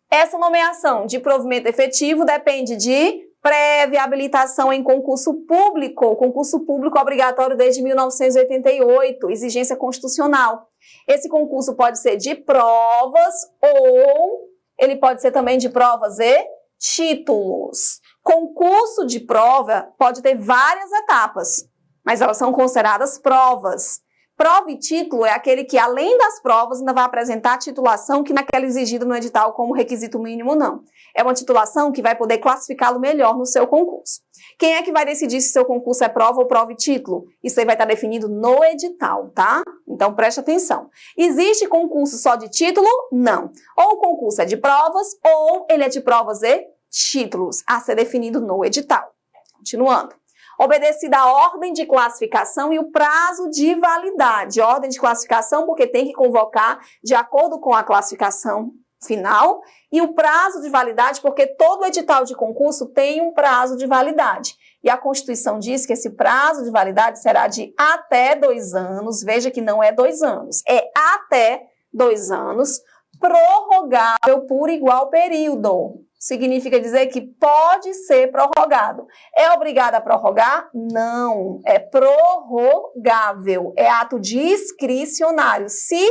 Essa nomeação de provimento efetivo depende de prévia habilitação em concurso público obrigatório desde 1988, exigência constitucional. Esse concurso pode ser de provas ou ele pode ser também de provas e títulos. Concurso de prova pode ter várias etapas, mas elas são consideradas provas. Prova e título é aquele que, além das provas, ainda vai apresentar a titulação que não é aquela exigida no edital como requisito mínimo, não. É uma titulação que vai poder classificá-lo melhor no seu concurso. Quem é que vai decidir se seu concurso é prova ou prova e título? Isso aí vai estar definido no edital, tá? Então, preste atenção. Existe concurso só de título? Não. Ou o concurso é de provas, ou ele é de provas e títulos, a ser definido no edital. Continuando. Obedecida a ordem de classificação e o prazo de validade. Ordem de classificação porque tem que convocar de acordo com a classificação final e o prazo de validade porque todo edital de concurso tem um prazo de validade. E a Constituição diz que esse prazo de validade será de até 2 anos. Veja que não é 2 anos, é até 2 anos, prorrogável por igual período. Significa dizer que pode ser prorrogado. É obrigado a prorrogar? Não, é prorrogável, é ato discricionário. Se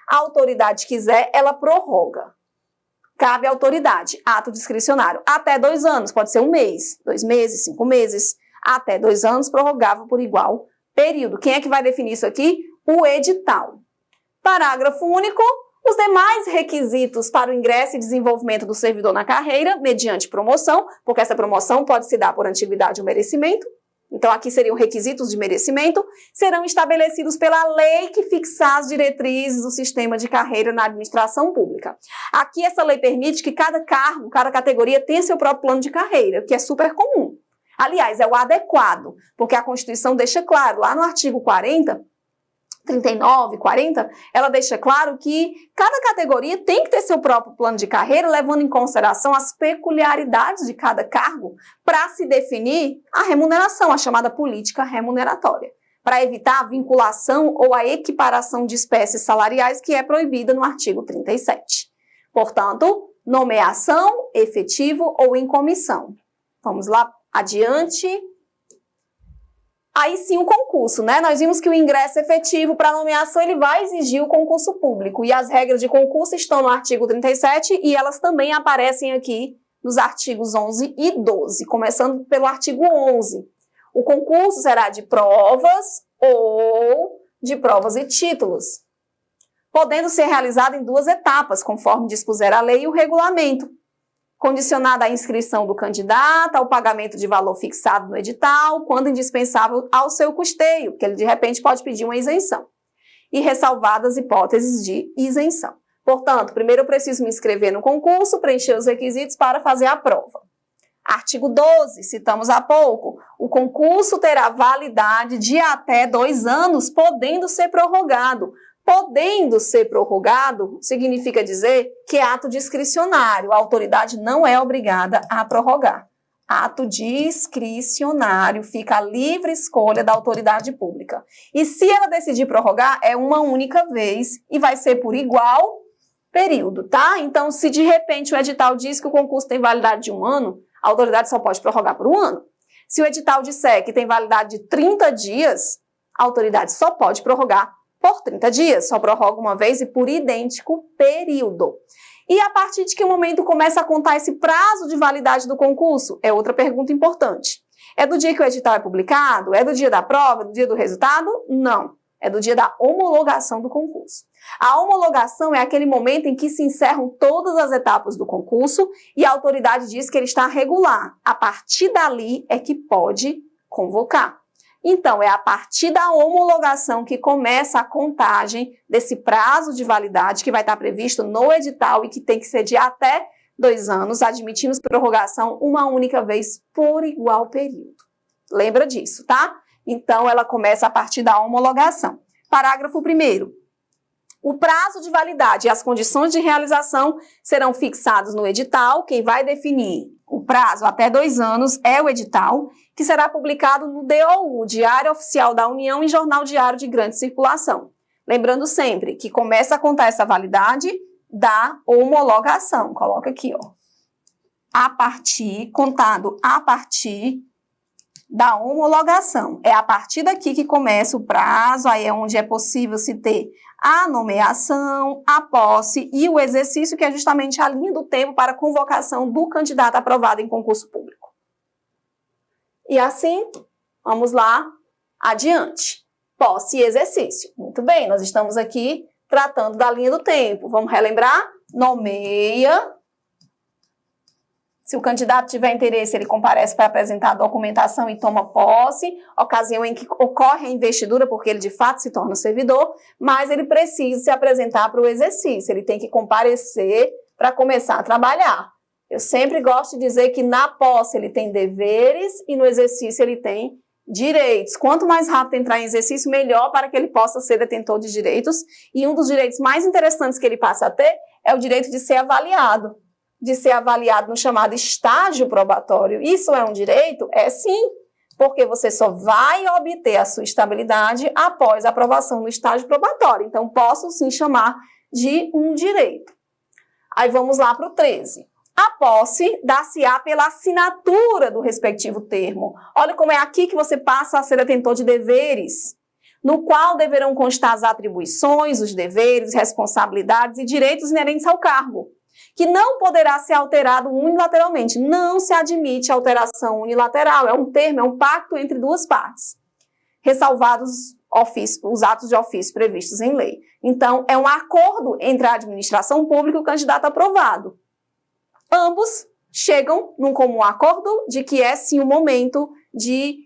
a autoridade quiser, ela prorroga. Cabe à autoridade, ato discricionário. Até 2 anos, pode ser 1 mês, 2 meses, 5 meses, até 2 anos, prorrogável por igual período. Quem é que vai definir isso aqui? O edital. Parágrafo único. Os demais requisitos para o ingresso e desenvolvimento do servidor na carreira, mediante promoção, porque essa promoção pode se dar por antiguidade ou merecimento, então aqui seriam requisitos de merecimento, serão estabelecidos pela lei que fixar as diretrizes do sistema de carreira na administração pública. Aqui essa lei permite que cada cargo, cada categoria tenha seu próprio plano de carreira, o que é super comum. Aliás, é o adequado, porque a Constituição deixa claro, lá no artigo 40, 39, 40, ela deixa claro que cada categoria tem que ter seu próprio plano de carreira, levando em consideração as peculiaridades de cada cargo para se definir a remuneração, a chamada política remuneratória, para evitar a vinculação ou a equiparação de espécies salariais que é proibida no artigo 37. Portanto, nomeação, efetivo ou em comissão. Vamos lá adiante. Aí sim o concurso, né? Nós vimos que o ingresso efetivo para nomeação ele vai exigir o concurso público e as regras de concurso estão no artigo 37 e elas também aparecem aqui nos artigos 11 e 12, começando pelo artigo 11. O concurso será de provas ou de provas e títulos, podendo ser realizado em 2 etapas, conforme dispuser a lei e o regulamento. Condicionada à inscrição do candidato, ao pagamento de valor fixado no edital, quando indispensável ao seu custeio, porque ele de repente pode pedir uma isenção, e ressalvadas hipóteses de isenção. Portanto, primeiro eu preciso me inscrever no concurso, preencher os requisitos para fazer a prova. Artigo 12, citamos há pouco, o concurso terá validade de até 2 anos, podendo ser prorrogado. Podendo ser prorrogado, significa dizer que é ato discricionário, a autoridade não é obrigada a prorrogar. Ato discricionário, fica a livre escolha da autoridade pública. E se ela decidir prorrogar, é uma única vez e vai ser por igual período, tá? Então, se de repente o edital diz que o concurso tem validade de 1 ano, a autoridade só pode prorrogar por 1 ano. Se o edital disser que tem validade de 30 dias, a autoridade só pode prorrogar por 30 dias, só prorroga uma vez e por idêntico período. E a partir de que momento começa a contar esse prazo de validade do concurso? É outra pergunta importante. É do dia que o edital é publicado? É do dia da prova? Do dia do resultado? Não. É do dia da homologação do concurso. A homologação é aquele momento em que se encerram todas as etapas do concurso e a autoridade diz que ele está regular. A partir dali é que pode convocar. Então, é a partir da homologação que começa a contagem desse prazo de validade que vai estar previsto no edital e que tem que ser de até 2 anos, admitindo prorrogação uma única vez por igual período. Lembra disso, tá? Então, ela começa a partir da homologação. Parágrafo 1º. O prazo de validade e as condições de realização serão fixados no edital. Quem vai definir o prazo até 2 anos é o edital, que será publicado no DOU, Diário Oficial da União, e Jornal Diário de Grande Circulação. Lembrando sempre que começa a contar essa validade da homologação. Coloca aqui, ó. Contado a partir da homologação. É a partir daqui que começa o prazo, aí é onde é possível se ter a nomeação, a posse e o exercício, que é justamente a linha do tempo para a convocação do candidato aprovado em concurso público. E assim, vamos lá, adiante. Posse e exercício. Muito bem, nós estamos aqui tratando da linha do tempo. Vamos relembrar? Nomeia. Se o candidato tiver interesse, ele comparece para apresentar a documentação e toma posse, ocasião em que ocorre a investidura, porque ele de fato se torna servidor, mas ele precisa se apresentar para o exercício, ele tem que comparecer para começar a trabalhar. Eu sempre gosto de dizer que na posse ele tem deveres e no exercício ele tem direitos. Quanto mais rápido entrar em exercício, melhor para que ele possa ser detentor de direitos. E um dos direitos mais interessantes que ele passa a ter é o direito de ser avaliado. De ser avaliado no chamado estágio probatório. Isso é um direito? É sim, porque você só vai obter a sua estabilidade após a aprovação no estágio probatório. Então, posso sim chamar de um direito. Aí vamos lá para o 13. A posse dá-se-á pela assinatura do respectivo termo. Olha como é aqui que você passa a ser detentor de deveres, no qual deverão constar as atribuições, os deveres, responsabilidades e direitos inerentes ao cargo, que não poderá ser alterado unilateralmente. Não se admite alteração unilateral. É um termo, é um pacto entre 2 partes. ressalvados os atos de ofício previstos em lei. Então, é um acordo entre a administração pública e o candidato aprovado. Ambos chegam num comum acordo de que é sim o momento de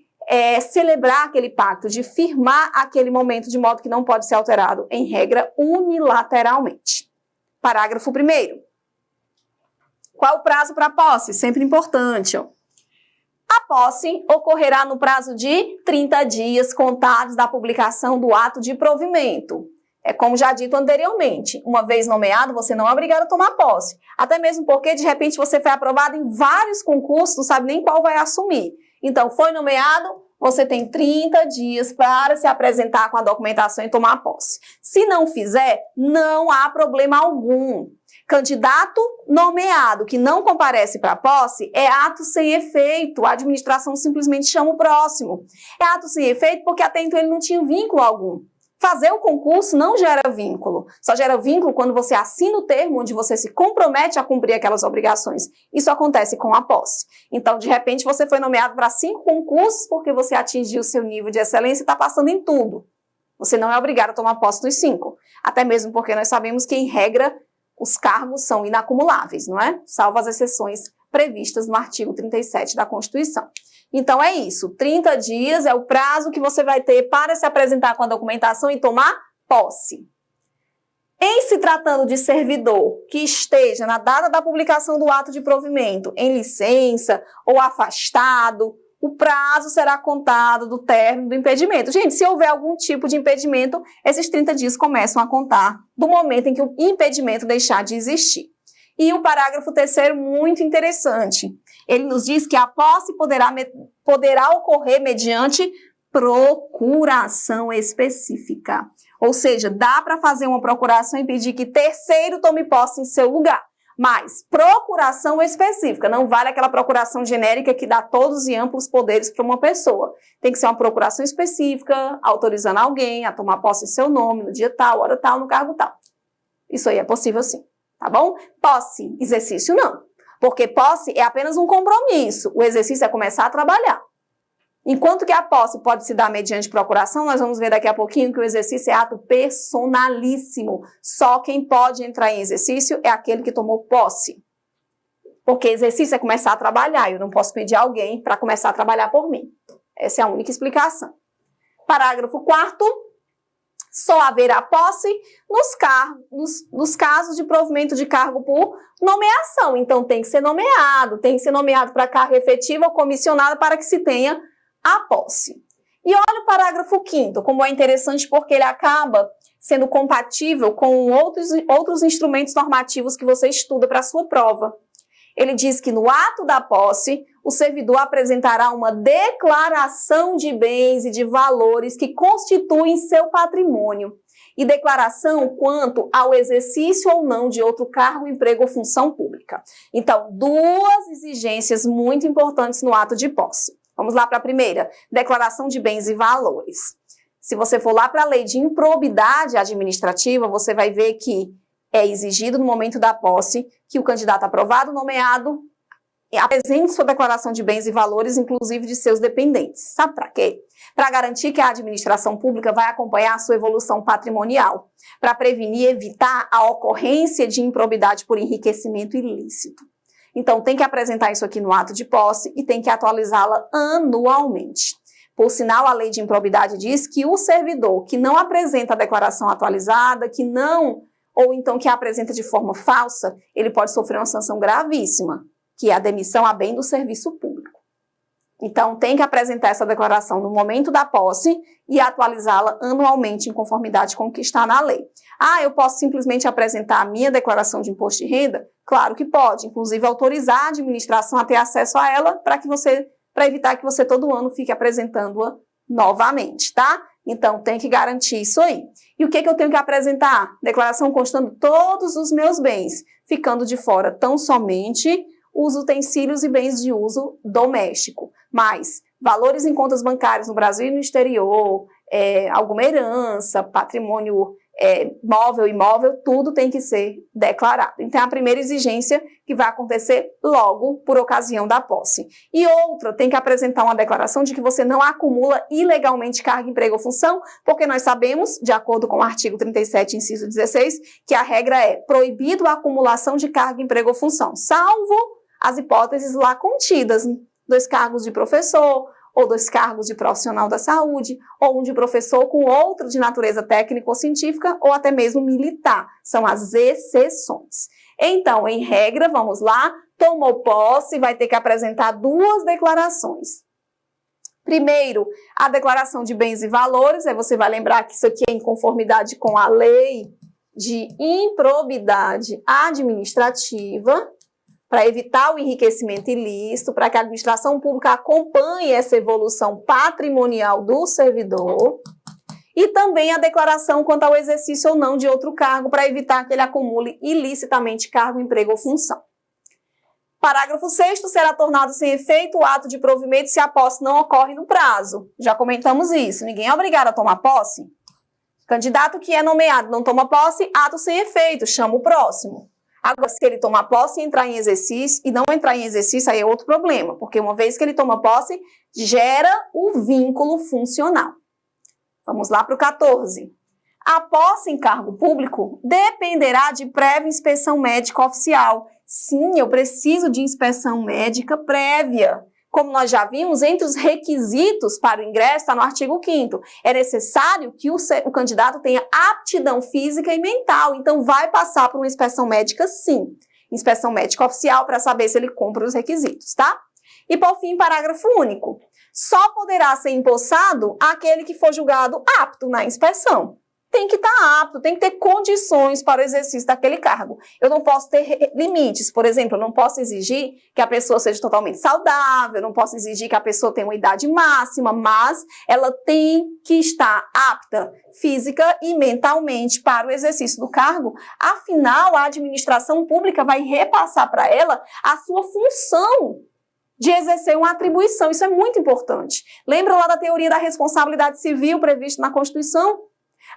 celebrar aquele pacto, de firmar aquele momento de modo que não pode ser alterado, em regra, unilateralmente. Parágrafo 1º. Qual o prazo para a posse? Sempre importante. A posse ocorrerá no prazo de 30 dias contados da publicação do ato de provimento. É como já dito anteriormente, uma vez nomeado, você não é obrigado a tomar posse. Até mesmo porque, de repente, você foi aprovado em vários concursos, não sabe nem qual vai assumir. Então, foi nomeado, você tem 30 dias para se apresentar com a documentação e tomar posse. Se não fizer, não há problema algum. Candidato nomeado que não comparece para a posse é ato sem efeito. A administração simplesmente chama o próximo. É ato sem efeito porque até então ele não tinha vínculo algum. Fazer o concurso não gera vínculo. Só gera vínculo quando você assina o termo onde você se compromete a cumprir aquelas obrigações. Isso acontece com a posse. Então, de repente, você foi nomeado para 5 concursos porque você atingiu o seu nível de excelência e está passando em tudo. Você não é obrigado a tomar posse nos 5. Até mesmo porque nós sabemos que, em regra, os cargos são inacumuláveis, não é? Salvo as exceções previstas no artigo 37 da Constituição. Então é isso, 30 dias é o prazo que você vai ter para se apresentar com a documentação e tomar posse. Em se tratando de servidor que esteja na data da publicação do ato de provimento em licença ou afastado, o prazo será contado do término do impedimento. Gente, se houver algum tipo de impedimento, esses 30 dias começam a contar do momento em que o impedimento deixar de existir. E o parágrafo 3º, muito interessante. Ele nos diz que a posse poderá ocorrer mediante procuração específica. Ou seja, dá para fazer uma procuração e pedir que terceiro tome posse em seu lugar. Mas procuração específica, não vale aquela procuração genérica que dá todos e amplos poderes para uma pessoa. Tem que ser uma procuração específica, autorizando alguém a tomar posse em seu nome, no dia tal, hora tal, no cargo tal. Isso aí é possível sim. Tá bom? Posse, exercício não. Porque posse é apenas um compromisso. O exercício é começar a trabalhar. Enquanto que a posse pode se dar mediante procuração, nós vamos ver daqui a pouquinho que o exercício é ato personalíssimo. Só quem pode entrar em exercício é aquele que tomou posse. Porque exercício é começar a trabalhar. Eu não posso pedir alguém para começar a trabalhar por mim. Essa é a única explicação. Parágrafo 4º. Só haverá posse nos casos de provimento de cargo por nomeação. Então, tem que ser nomeado para cargo efetivo ou comissionado para que se tenha a posse. E olha o parágrafo 5º, como é interessante porque ele acaba sendo compatível com outros instrumentos normativos que você estuda para a sua prova. Ele diz que no ato da posse, o servidor apresentará uma declaração de bens e de valores que constituem seu patrimônio e declaração quanto ao exercício ou não de outro cargo, emprego ou função pública. Então, 2 exigências muito importantes no ato de posse. Vamos lá para a primeira, declaração de bens e valores. Se você for lá para a lei de improbidade administrativa, você vai ver que é exigido no momento da posse que o candidato aprovado, nomeado, apresente sua declaração de bens e valores, inclusive de seus dependentes. Sabe para quê? Para garantir que a administração pública vai acompanhar a sua evolução patrimonial, para prevenir e evitar a ocorrência de improbidade por enriquecimento ilícito. Então, tem que apresentar isso aqui no ato de posse e tem que atualizá-la anualmente. Por sinal, a lei de improbidade diz que o servidor que não apresenta a declaração atualizada, ou então que a apresenta de forma falsa, ele pode sofrer uma sanção gravíssima, que é a demissão a bem do serviço público. Então, tem que apresentar essa declaração no momento da posse e atualizá-la anualmente em conformidade com o que está na lei. Eu posso simplesmente apresentar a minha declaração de imposto de renda? Claro que pode, inclusive autorizar a administração a ter acesso a ela para evitar que você todo ano fique apresentando-a novamente, tá? Então, tem que garantir isso aí. E o que eu tenho que apresentar? Declaração constando todos os meus bens, ficando de fora tão somente os utensílios e bens de uso doméstico. Mas valores em contas bancárias no Brasil e no exterior, alguma herança, patrimônio móvel, imóvel, tudo tem que ser declarado. Então, é a primeira exigência que vai acontecer logo por ocasião da posse. E outra, tem que apresentar uma declaração de que você não acumula ilegalmente cargo, emprego ou função, porque nós sabemos, de acordo com o artigo 37, inciso 16, que a regra é proibido a acumulação de cargo, emprego ou função, salvo as hipóteses lá contidas, 2 cargos de professor, ou 2 cargos de profissional da saúde, ou um de professor com outro de natureza técnica ou científica, ou até mesmo militar. São as exceções. Então, em regra, vamos lá, tomou posse, vai ter que apresentar 2 declarações. Primeiro, a declaração de bens e valores, aí você vai lembrar que isso aqui é em conformidade com a lei de improbidade administrativa, para evitar o enriquecimento ilícito, para que a administração pública acompanhe essa evolução patrimonial do servidor, e também a declaração quanto ao exercício ou não de outro cargo, para evitar que ele acumule ilicitamente cargo, emprego ou função. Parágrafo 6º, será tornado sem efeito o ato de provimento se a posse não ocorre no prazo. Já comentamos isso, ninguém é obrigado a tomar posse. Candidato que é nomeado não toma posse, ato sem efeito, chama o próximo. Agora, se ele tomar posse e entrar em exercício, e não entrar em exercício, aí é outro problema, porque uma vez que ele toma posse, gera o vínculo funcional. Vamos lá para o 14. A posse em cargo público dependerá de prévia inspeção médica oficial. Sim, eu preciso de inspeção médica prévia. Como nós já vimos, entre os requisitos para o ingresso, está no artigo 5º, é necessário que o candidato tenha aptidão física e mental, então vai passar por uma inspeção médica, sim. Inspeção médica oficial para saber se ele cumpre os requisitos, tá? E, por fim, parágrafo único. Só poderá ser empossado aquele que for julgado apto na inspeção. Tem que estar apto, tem que ter condições para o exercício daquele cargo. Eu não posso ter limites, por exemplo, eu não posso exigir que a pessoa seja totalmente saudável, eu não posso exigir que a pessoa tenha uma idade máxima, mas ela tem que estar apta física e mentalmente para o exercício do cargo. Afinal, a administração pública vai repassar para ela a sua função de exercer uma atribuição. Isso é muito importante. Lembra lá da teoria da responsabilidade civil prevista na Constituição?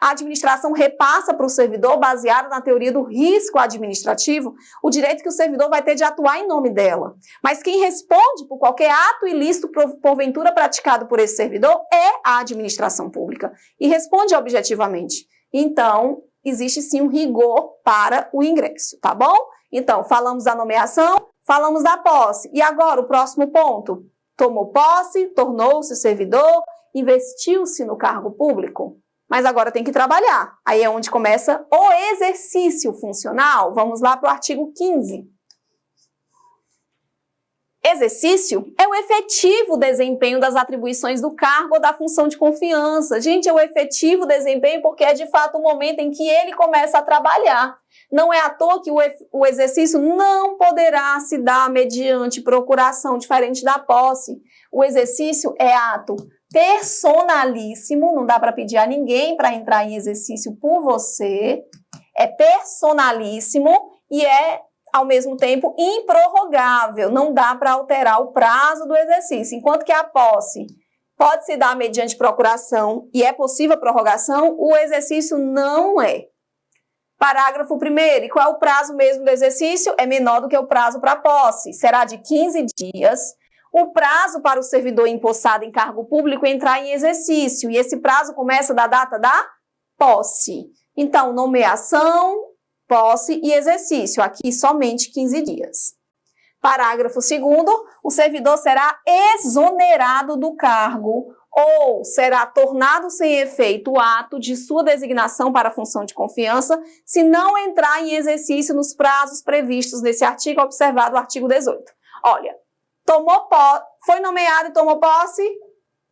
A administração repassa para o servidor, baseado na teoria do risco administrativo, o direito que o servidor vai ter de atuar em nome dela. Mas quem responde por qualquer ato ilícito porventura praticado por esse servidor é a administração pública e responde objetivamente. Então, existe sim um rigor para o ingresso, tá bom? Então, falamos da nomeação, falamos da posse. E agora, o próximo ponto. Tomou posse, tornou-se servidor, investiu-se no cargo público. Mas agora tem que trabalhar. Aí é onde começa o exercício funcional. Vamos lá para o artigo 15. Exercício é o efetivo desempenho das atribuições do cargo ou da função de confiança. Gente, é o efetivo desempenho porque é de fato o momento em que ele começa a trabalhar. Não é à toa que o exercício não poderá se dar mediante procuração, diferente da posse. O exercício é ato personalíssimo, não dá para pedir a ninguém para entrar em exercício por você, é personalíssimo e é, ao mesmo tempo, improrrogável, não dá para alterar o prazo do exercício, enquanto que a posse pode se dar mediante procuração e é possível a prorrogação, o exercício não é. Parágrafo 1º, e qual é o prazo mesmo do exercício? É menor do que o prazo para a posse, será de 15 dias, o prazo para o servidor empossado em cargo público entrar em exercício, e esse prazo começa da data da posse. Então, nomeação, posse e exercício, aqui somente 15 dias. Parágrafo 2º, o servidor será exonerado do cargo ou será tornado sem efeito o ato de sua designação para a função de confiança se não entrar em exercício nos prazos previstos nesse artigo, observado o artigo 18. Olha, foi nomeado e tomou posse,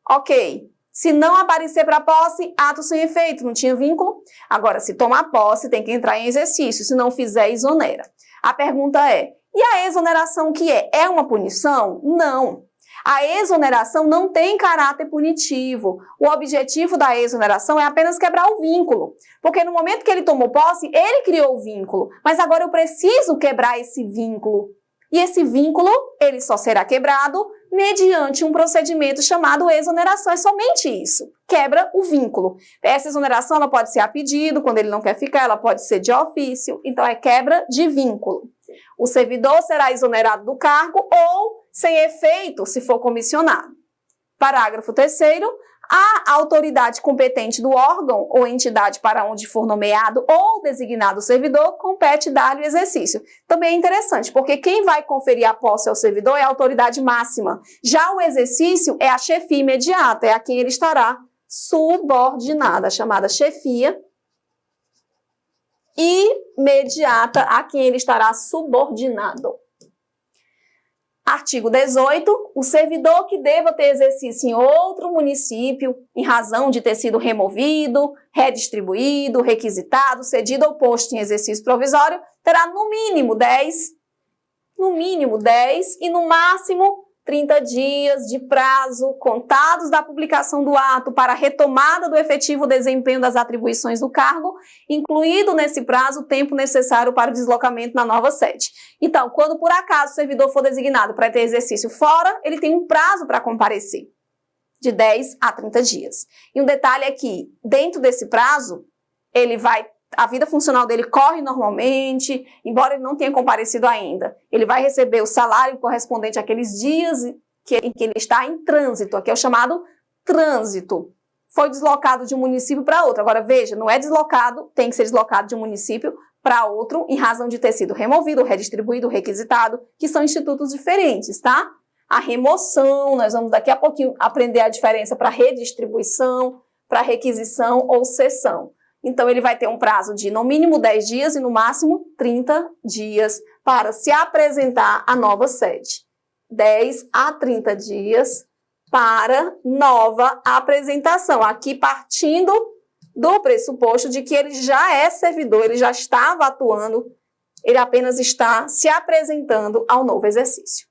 ok. Se não aparecer para posse, ato sem efeito, não tinha vínculo. Agora, se tomar posse, tem que entrar em exercício. Se não fizer, exonera. A pergunta é, e a exoneração que é? É uma punição? Não. A exoneração não tem caráter punitivo. O objetivo da exoneração é apenas quebrar o vínculo. Porque no momento que ele tomou posse, ele criou o vínculo. Mas agora eu preciso quebrar esse vínculo. E esse vínculo, ele só será quebrado mediante um procedimento chamado exoneração. É somente isso, quebra o vínculo. Essa exoneração ela pode ser a pedido, quando ele não quer ficar, ela pode ser de ofício, então é quebra de vínculo. O servidor será exonerado do cargo ou sem efeito se for comissionado. Parágrafo 3º. A autoridade competente do órgão ou entidade para onde for nomeado ou designado o servidor compete dar-lhe o exercício. Também é interessante, porque quem vai conferir a posse ao servidor é a autoridade máxima. Já o exercício é a chefia imediata, é a quem ele estará subordinado, a chamada chefia imediata a quem ele estará subordinado. Artigo 18. O servidor que deva ter exercício em outro município, em razão de ter sido removido, redistribuído, requisitado, cedido ou posto em exercício provisório, terá no mínimo 10 e no máximo 30 dias de prazo contados da publicação do ato para a retomada do efetivo desempenho das atribuições do cargo, incluído nesse prazo o tempo necessário para o deslocamento na nova sede. Então, quando por acaso o servidor for designado para ter exercício fora, ele tem um prazo para comparecer, de 10 a 30 dias. E um detalhe é que, dentro desse prazo, a vida funcional dele corre normalmente, embora ele não tenha comparecido ainda. Ele vai receber o salário correspondente àqueles dias em que ele está em trânsito, aqui é o chamado trânsito. Foi deslocado de um município para outro. Agora, veja, não é deslocado, tem que ser deslocado de um município para outro em razão de ter sido removido, redistribuído, requisitado, que são institutos diferentes, tá? A remoção, nós vamos daqui a pouquinho aprender a diferença para redistribuição, para requisição ou cessão. Então, ele vai ter um prazo de no mínimo 10 dias e no máximo 30 dias para se apresentar à nova sede. 10 a 30 dias para nova apresentação. Aqui partindo do pressuposto de que ele já é servidor, ele já estava atuando, ele apenas está se apresentando ao novo exercício.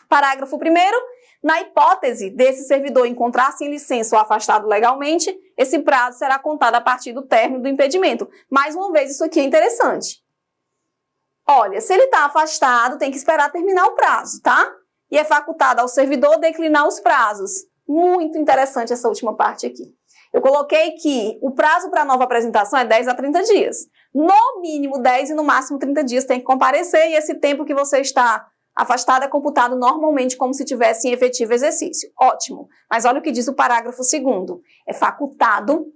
Parágrafo 1º. Na hipótese desse servidor encontrar-se em licença ou afastado legalmente, esse prazo será contado a partir do término do impedimento. Mais uma vez, isso aqui é interessante. Olha, se ele está afastado, tem que esperar terminar o prazo, tá? E é facultado ao servidor declinar os prazos. Muito interessante essa última parte aqui. Eu coloquei que o prazo para nova apresentação é 10 a 30 dias. No mínimo 10 e no máximo 30 dias tem que comparecer, e esse tempo que você está afastado é computado normalmente como se tivesse em efetivo exercício. Ótimo. Mas olha o que diz o parágrafo 2º. É facultado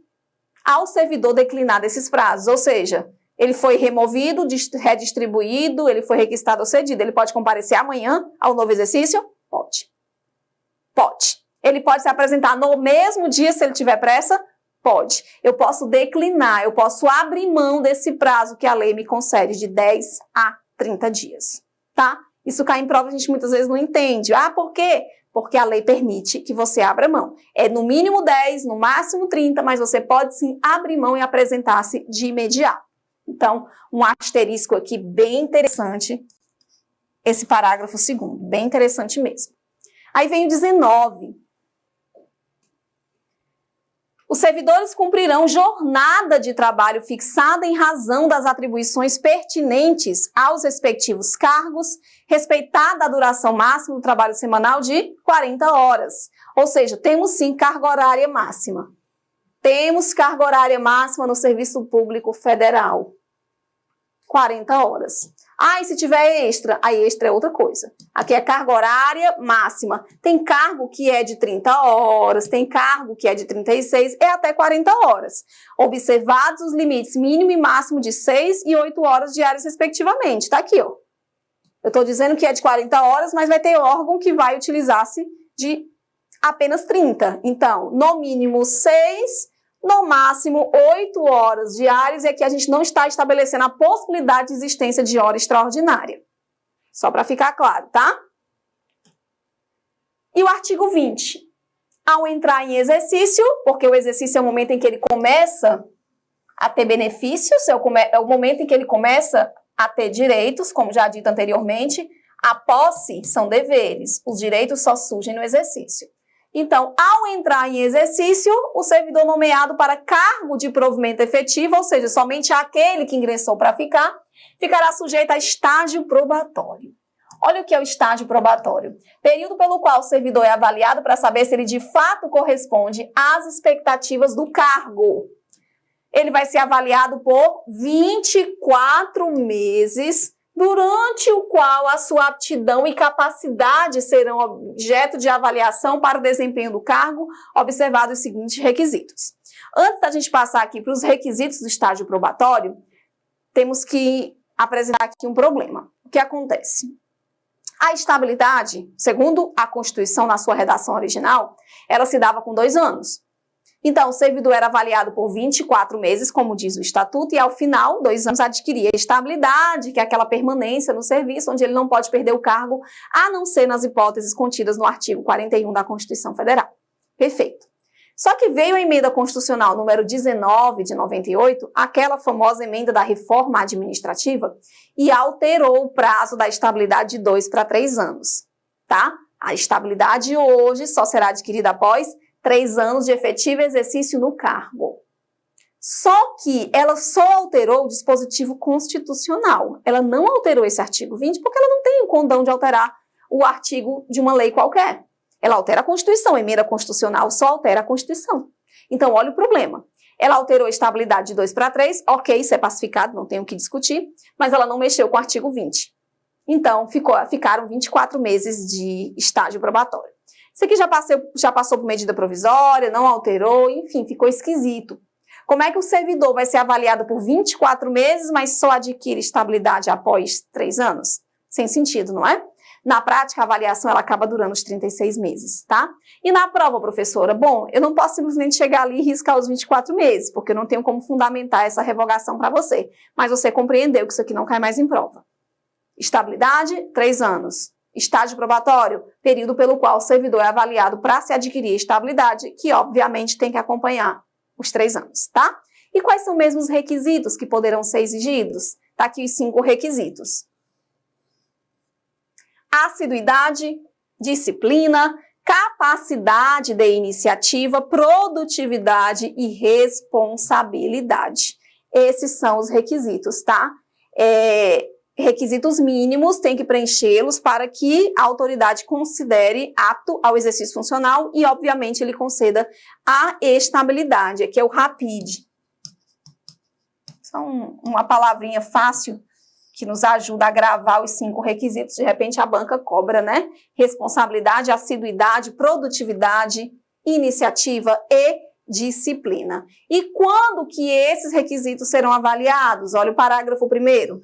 ao servidor declinar desses prazos. Ou seja, ele foi removido, redistribuído, ele foi requisitado ou cedido. Ele pode comparecer amanhã ao novo exercício? Pode. Pode. Ele pode se apresentar no mesmo dia se ele tiver pressa? Pode. Eu posso declinar, eu posso abrir mão desse prazo que a lei me concede de 10 a 30 dias. Tá? Isso cai em prova, a gente muitas vezes não entende. Ah, por quê? Porque a lei permite que você abra mão. É no mínimo 10, no máximo 30, mas você pode sim abrir mão e apresentar-se de imediato. Então, um asterisco aqui bem interessante, esse parágrafo 2º, bem interessante mesmo. Aí vem o 19. Os servidores cumprirão jornada de trabalho fixada em razão das atribuições pertinentes aos respectivos cargos, respeitada a duração máxima do trabalho semanal de 40 horas. Ou seja, temos sim carga horária máxima. Temos carga horária máxima no Serviço Público Federal. 40 horas. Ah, e se tiver extra? Aí extra é outra coisa. Aqui é carga horária máxima. Tem cargo que é de 30 horas, tem cargo que é de 36, é até 40 horas. Observados os limites mínimo e máximo de 6 e 8 horas diárias, respectivamente. Tá aqui, ó. Eu estou dizendo que é de 40 horas, mas vai ter órgão que vai utilizar-se de apenas 30. Então, no mínimo 6, no máximo 8 horas diárias, e aqui a gente não está estabelecendo a possibilidade de existência de hora extraordinária. Só para ficar claro, tá? E o artigo 20. Ao entrar em exercício, porque o exercício é o momento em que ele começa a ter benefícios, é o momento em que ele começa a ter direitos, como já dito anteriormente, a posse são deveres, os direitos só surgem no exercício. Então, ao entrar em exercício, o servidor nomeado para cargo de provimento efetivo, ou seja, somente aquele que ingressou para ficar, ficará sujeito a estágio probatório. Olha o que é o estágio probatório. Período pelo qual o servidor é avaliado para saber se ele de fato corresponde às expectativas do cargo. Ele vai ser avaliado por 24 meses, durante o qual a sua aptidão e capacidade serão objeto de avaliação para o desempenho do cargo, observados os seguintes requisitos. Antes da gente passar aqui para os requisitos do estágio probatório, temos que apresentar aqui um problema. O que acontece? A estabilidade, segundo a Constituição na sua redação original, ela se dava com 2 anos. Então, o servidor era avaliado por 24 meses, como diz o Estatuto, e ao final, 2 anos, adquiria estabilidade, que é aquela permanência no serviço, onde ele não pode perder o cargo, a não ser nas hipóteses contidas no artigo 41 da Constituição Federal. Perfeito. Só que veio a emenda constitucional número 19 de 98, aquela famosa emenda da reforma administrativa, e alterou o prazo da estabilidade de 2 para 3 anos, tá? A estabilidade hoje só será adquirida após 3 anos de efetivo exercício no cargo. Só que ela só alterou o dispositivo constitucional. Ela não alterou esse artigo 20 porque ela não tem o condão de alterar o artigo de uma lei qualquer. Ela altera a Constituição, a emenda constitucional só altera a Constituição. Então, olha o problema. Ela alterou a estabilidade de 2 para 3, ok, isso é pacificado, não tenho o que discutir, mas ela não mexeu com o artigo 20. Então, ficaram 24 meses de estágio probatório. Isso aqui já passou por medida provisória, não alterou, enfim, ficou esquisito. Como é que o servidor vai ser avaliado por 24 meses, mas só adquire estabilidade após 3 anos? Sem sentido, não é? Na prática, a avaliação ela acaba durando os 36 meses, tá? E na prova, professora? Bom, eu não posso simplesmente chegar ali e riscar os 24 meses, porque eu não tenho como fundamentar essa revogação para você. Mas você compreendeu que isso aqui não cai mais em prova. Estabilidade, 3 anos. Estágio probatório, período pelo qual o servidor é avaliado para se adquirir estabilidade, que obviamente tem que acompanhar os 3 anos, tá? E quais são mesmo os requisitos que poderão ser exigidos? Tá aqui os 5 requisitos. Assiduidade, disciplina, capacidade de iniciativa, produtividade e responsabilidade. Esses são os requisitos, tá? Requisitos mínimos, tem que preenchê-los para que a autoridade considere apto ao exercício funcional e, obviamente, ele conceda a estabilidade, que é o RAPID. São uma palavrinha fácil que nos ajuda a gravar os 5 requisitos. De repente, a banca cobra, né? Responsabilidade, assiduidade, produtividade, iniciativa e disciplina. E quando que esses requisitos serão avaliados? Olha o parágrafo 1º.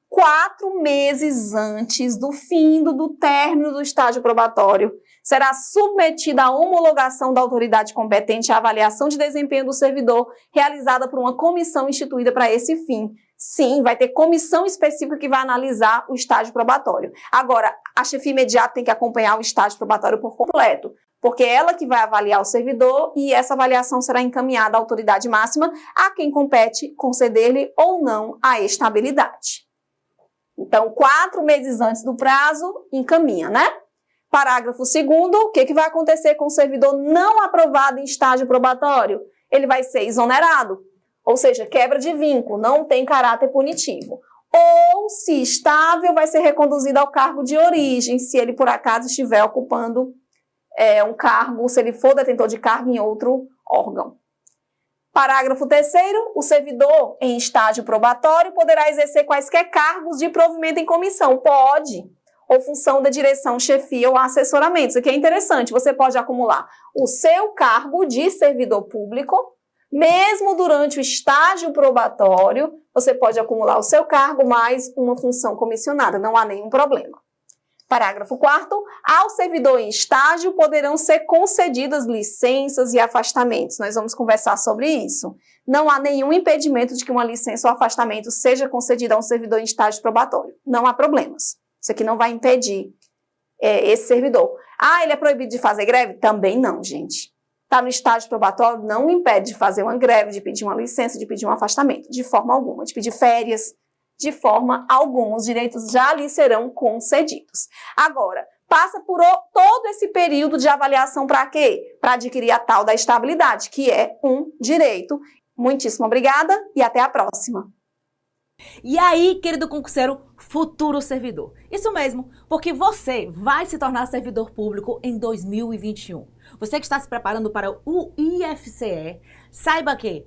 4 meses antes do fim do término do estágio probatório, será submetida à homologação da autoridade competente à avaliação de desempenho do servidor, realizada por uma comissão instituída para esse fim. Sim, vai ter comissão específica que vai analisar o estágio probatório. Agora, a chefia imediata tem que acompanhar o estágio probatório por completo, porque é ela que vai avaliar o servidor e essa avaliação será encaminhada à autoridade máxima, a quem compete conceder-lhe ou não a estabilidade. Então, 4 meses antes do prazo, encaminha, né? Parágrafo 2º, o que vai acontecer com o servidor não aprovado em estágio probatório? Ele vai ser exonerado, ou seja, quebra de vínculo, não tem caráter punitivo. Ou, se estável, vai ser reconduzido ao cargo de origem, se ele, por acaso, estiver ocupando um cargo, se ele for detentor de cargo em outro órgão. Parágrafo 3º, o servidor em estágio probatório poderá exercer quaisquer cargos de provimento em comissão. Pode. Ou função da direção, chefia ou assessoramento. Isso aqui é interessante. Você pode acumular o seu cargo de servidor público, mesmo durante o estágio probatório, você pode acumular o seu cargo mais uma função comissionada. Não há nenhum problema. Parágrafo 4º, ao servidor em estágio poderão ser concedidas licenças e afastamentos. Nós vamos conversar sobre isso. Não há nenhum impedimento de que uma licença ou afastamento seja concedida a um servidor em estágio probatório. Não há problemas. Isso aqui não vai impedir esse servidor. Ah, ele é proibido de fazer greve? Também não, gente. Está no estágio probatório, não impede de fazer uma greve, de pedir uma licença, de pedir um afastamento, de forma alguma, de pedir férias. De forma alguma, os direitos já lhe serão concedidos. Agora, passa por todo esse período de avaliação para quê? Para adquirir a tal da estabilidade, que é um direito. Muitíssimo obrigada e até a próxima. E aí, querido concurseiro, futuro servidor. Isso mesmo, porque você vai se tornar servidor público em 2021. Você que está se preparando para o IFCE, saiba que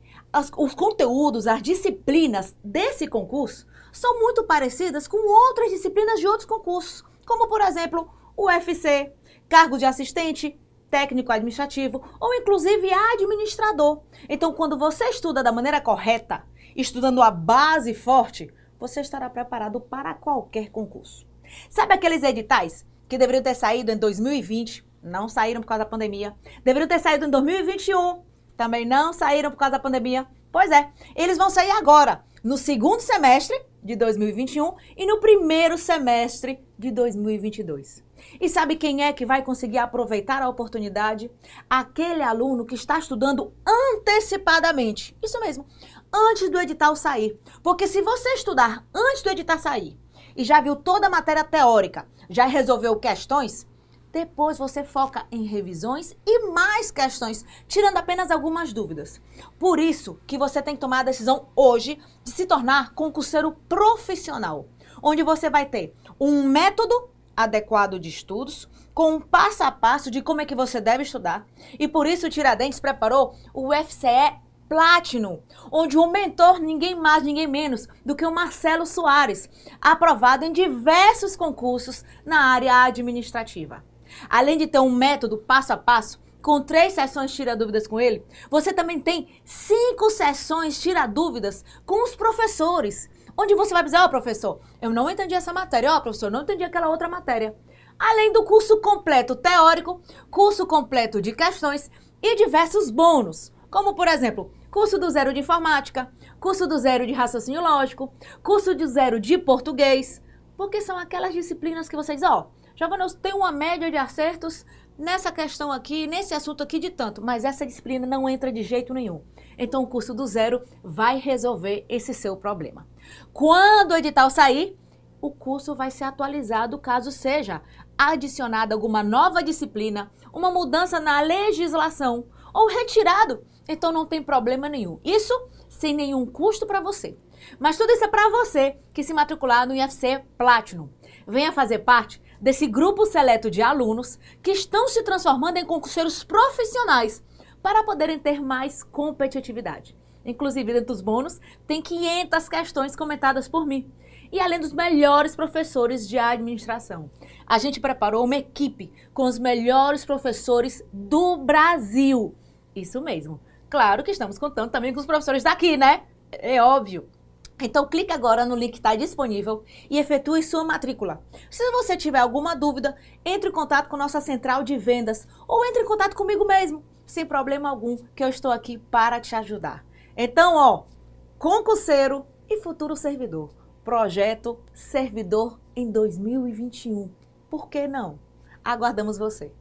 os conteúdos, as disciplinas desse concurso são muito parecidas com outras disciplinas de outros concursos, como, por exemplo, o UFC, cargo de assistente, técnico administrativo ou inclusive administrador. Então, quando você estuda da maneira correta, estudando a base forte, você estará preparado para qualquer concurso. Sabe aqueles editais que deveriam ter saído em 2020, não saíram por causa da pandemia, deveriam ter saído em 2021, também não saíram por causa da pandemia? Pois é, eles vão sair agora, no segundo semestre de 2021 e no primeiro semestre de 2022. E sabe quem é que vai conseguir aproveitar a oportunidade? Aquele aluno que está estudando antecipadamente. Isso mesmo, antes do edital sair. Porque se você estudar antes do edital sair e já viu toda a matéria teórica, já resolveu questões, depois você foca em revisões e mais questões, tirando apenas algumas dúvidas. Por isso que você tem que tomar a decisão hoje de se tornar concurseiro profissional, onde você vai ter um método adequado de estudos, com um passo a passo de como é que você deve estudar. E por isso o Tiradentes preparou o FCE Platinum, onde o mentor, ninguém mais, ninguém menos do que o Marcelo Soares, aprovado em diversos concursos na área administrativa. Além de ter um método passo a passo, com 3 sessões tira-dúvidas com ele, você também tem 5 sessões tira-dúvidas com os professores, onde você vai dizer, ó, professor, eu não entendi essa matéria, ó, professor, eu não entendi aquela outra matéria. Além do curso completo teórico, curso completo de questões e diversos bônus, como, por exemplo, curso do zero de informática, curso do zero de raciocínio lógico, curso do zero de português, porque são aquelas disciplinas que vocês, ó, Giovana, eu tenho uma média de acertos nessa questão aqui, nesse assunto aqui de tanto, mas essa disciplina não entra de jeito nenhum. Então o curso do zero vai resolver esse seu problema. Quando o edital sair, o curso vai ser atualizado caso seja adicionada alguma nova disciplina, uma mudança na legislação ou retirado. Então não tem problema nenhum. Isso sem nenhum custo para você. Mas tudo isso é para você que se matricular no IFC Platinum. Venha fazer parte desse grupo seleto de alunos que estão se transformando em concurseiros profissionais para poderem ter mais competitividade. Inclusive, dentro dos bônus, tem 500 questões comentadas por mim. E além dos melhores professores de administração. A gente preparou uma equipe com os melhores professores do Brasil. Isso mesmo. Claro que estamos contando também com os professores daqui, né? É óbvio. Então, clique agora no link que está disponível e efetue sua matrícula. Se você tiver alguma dúvida, entre em contato com nossa central de vendas ou entre em contato comigo mesmo, sem problema algum, que eu estou aqui para te ajudar. Então, ó, concurseiro e futuro servidor. Projeto Servidor em 2021. Por que não? Aguardamos você.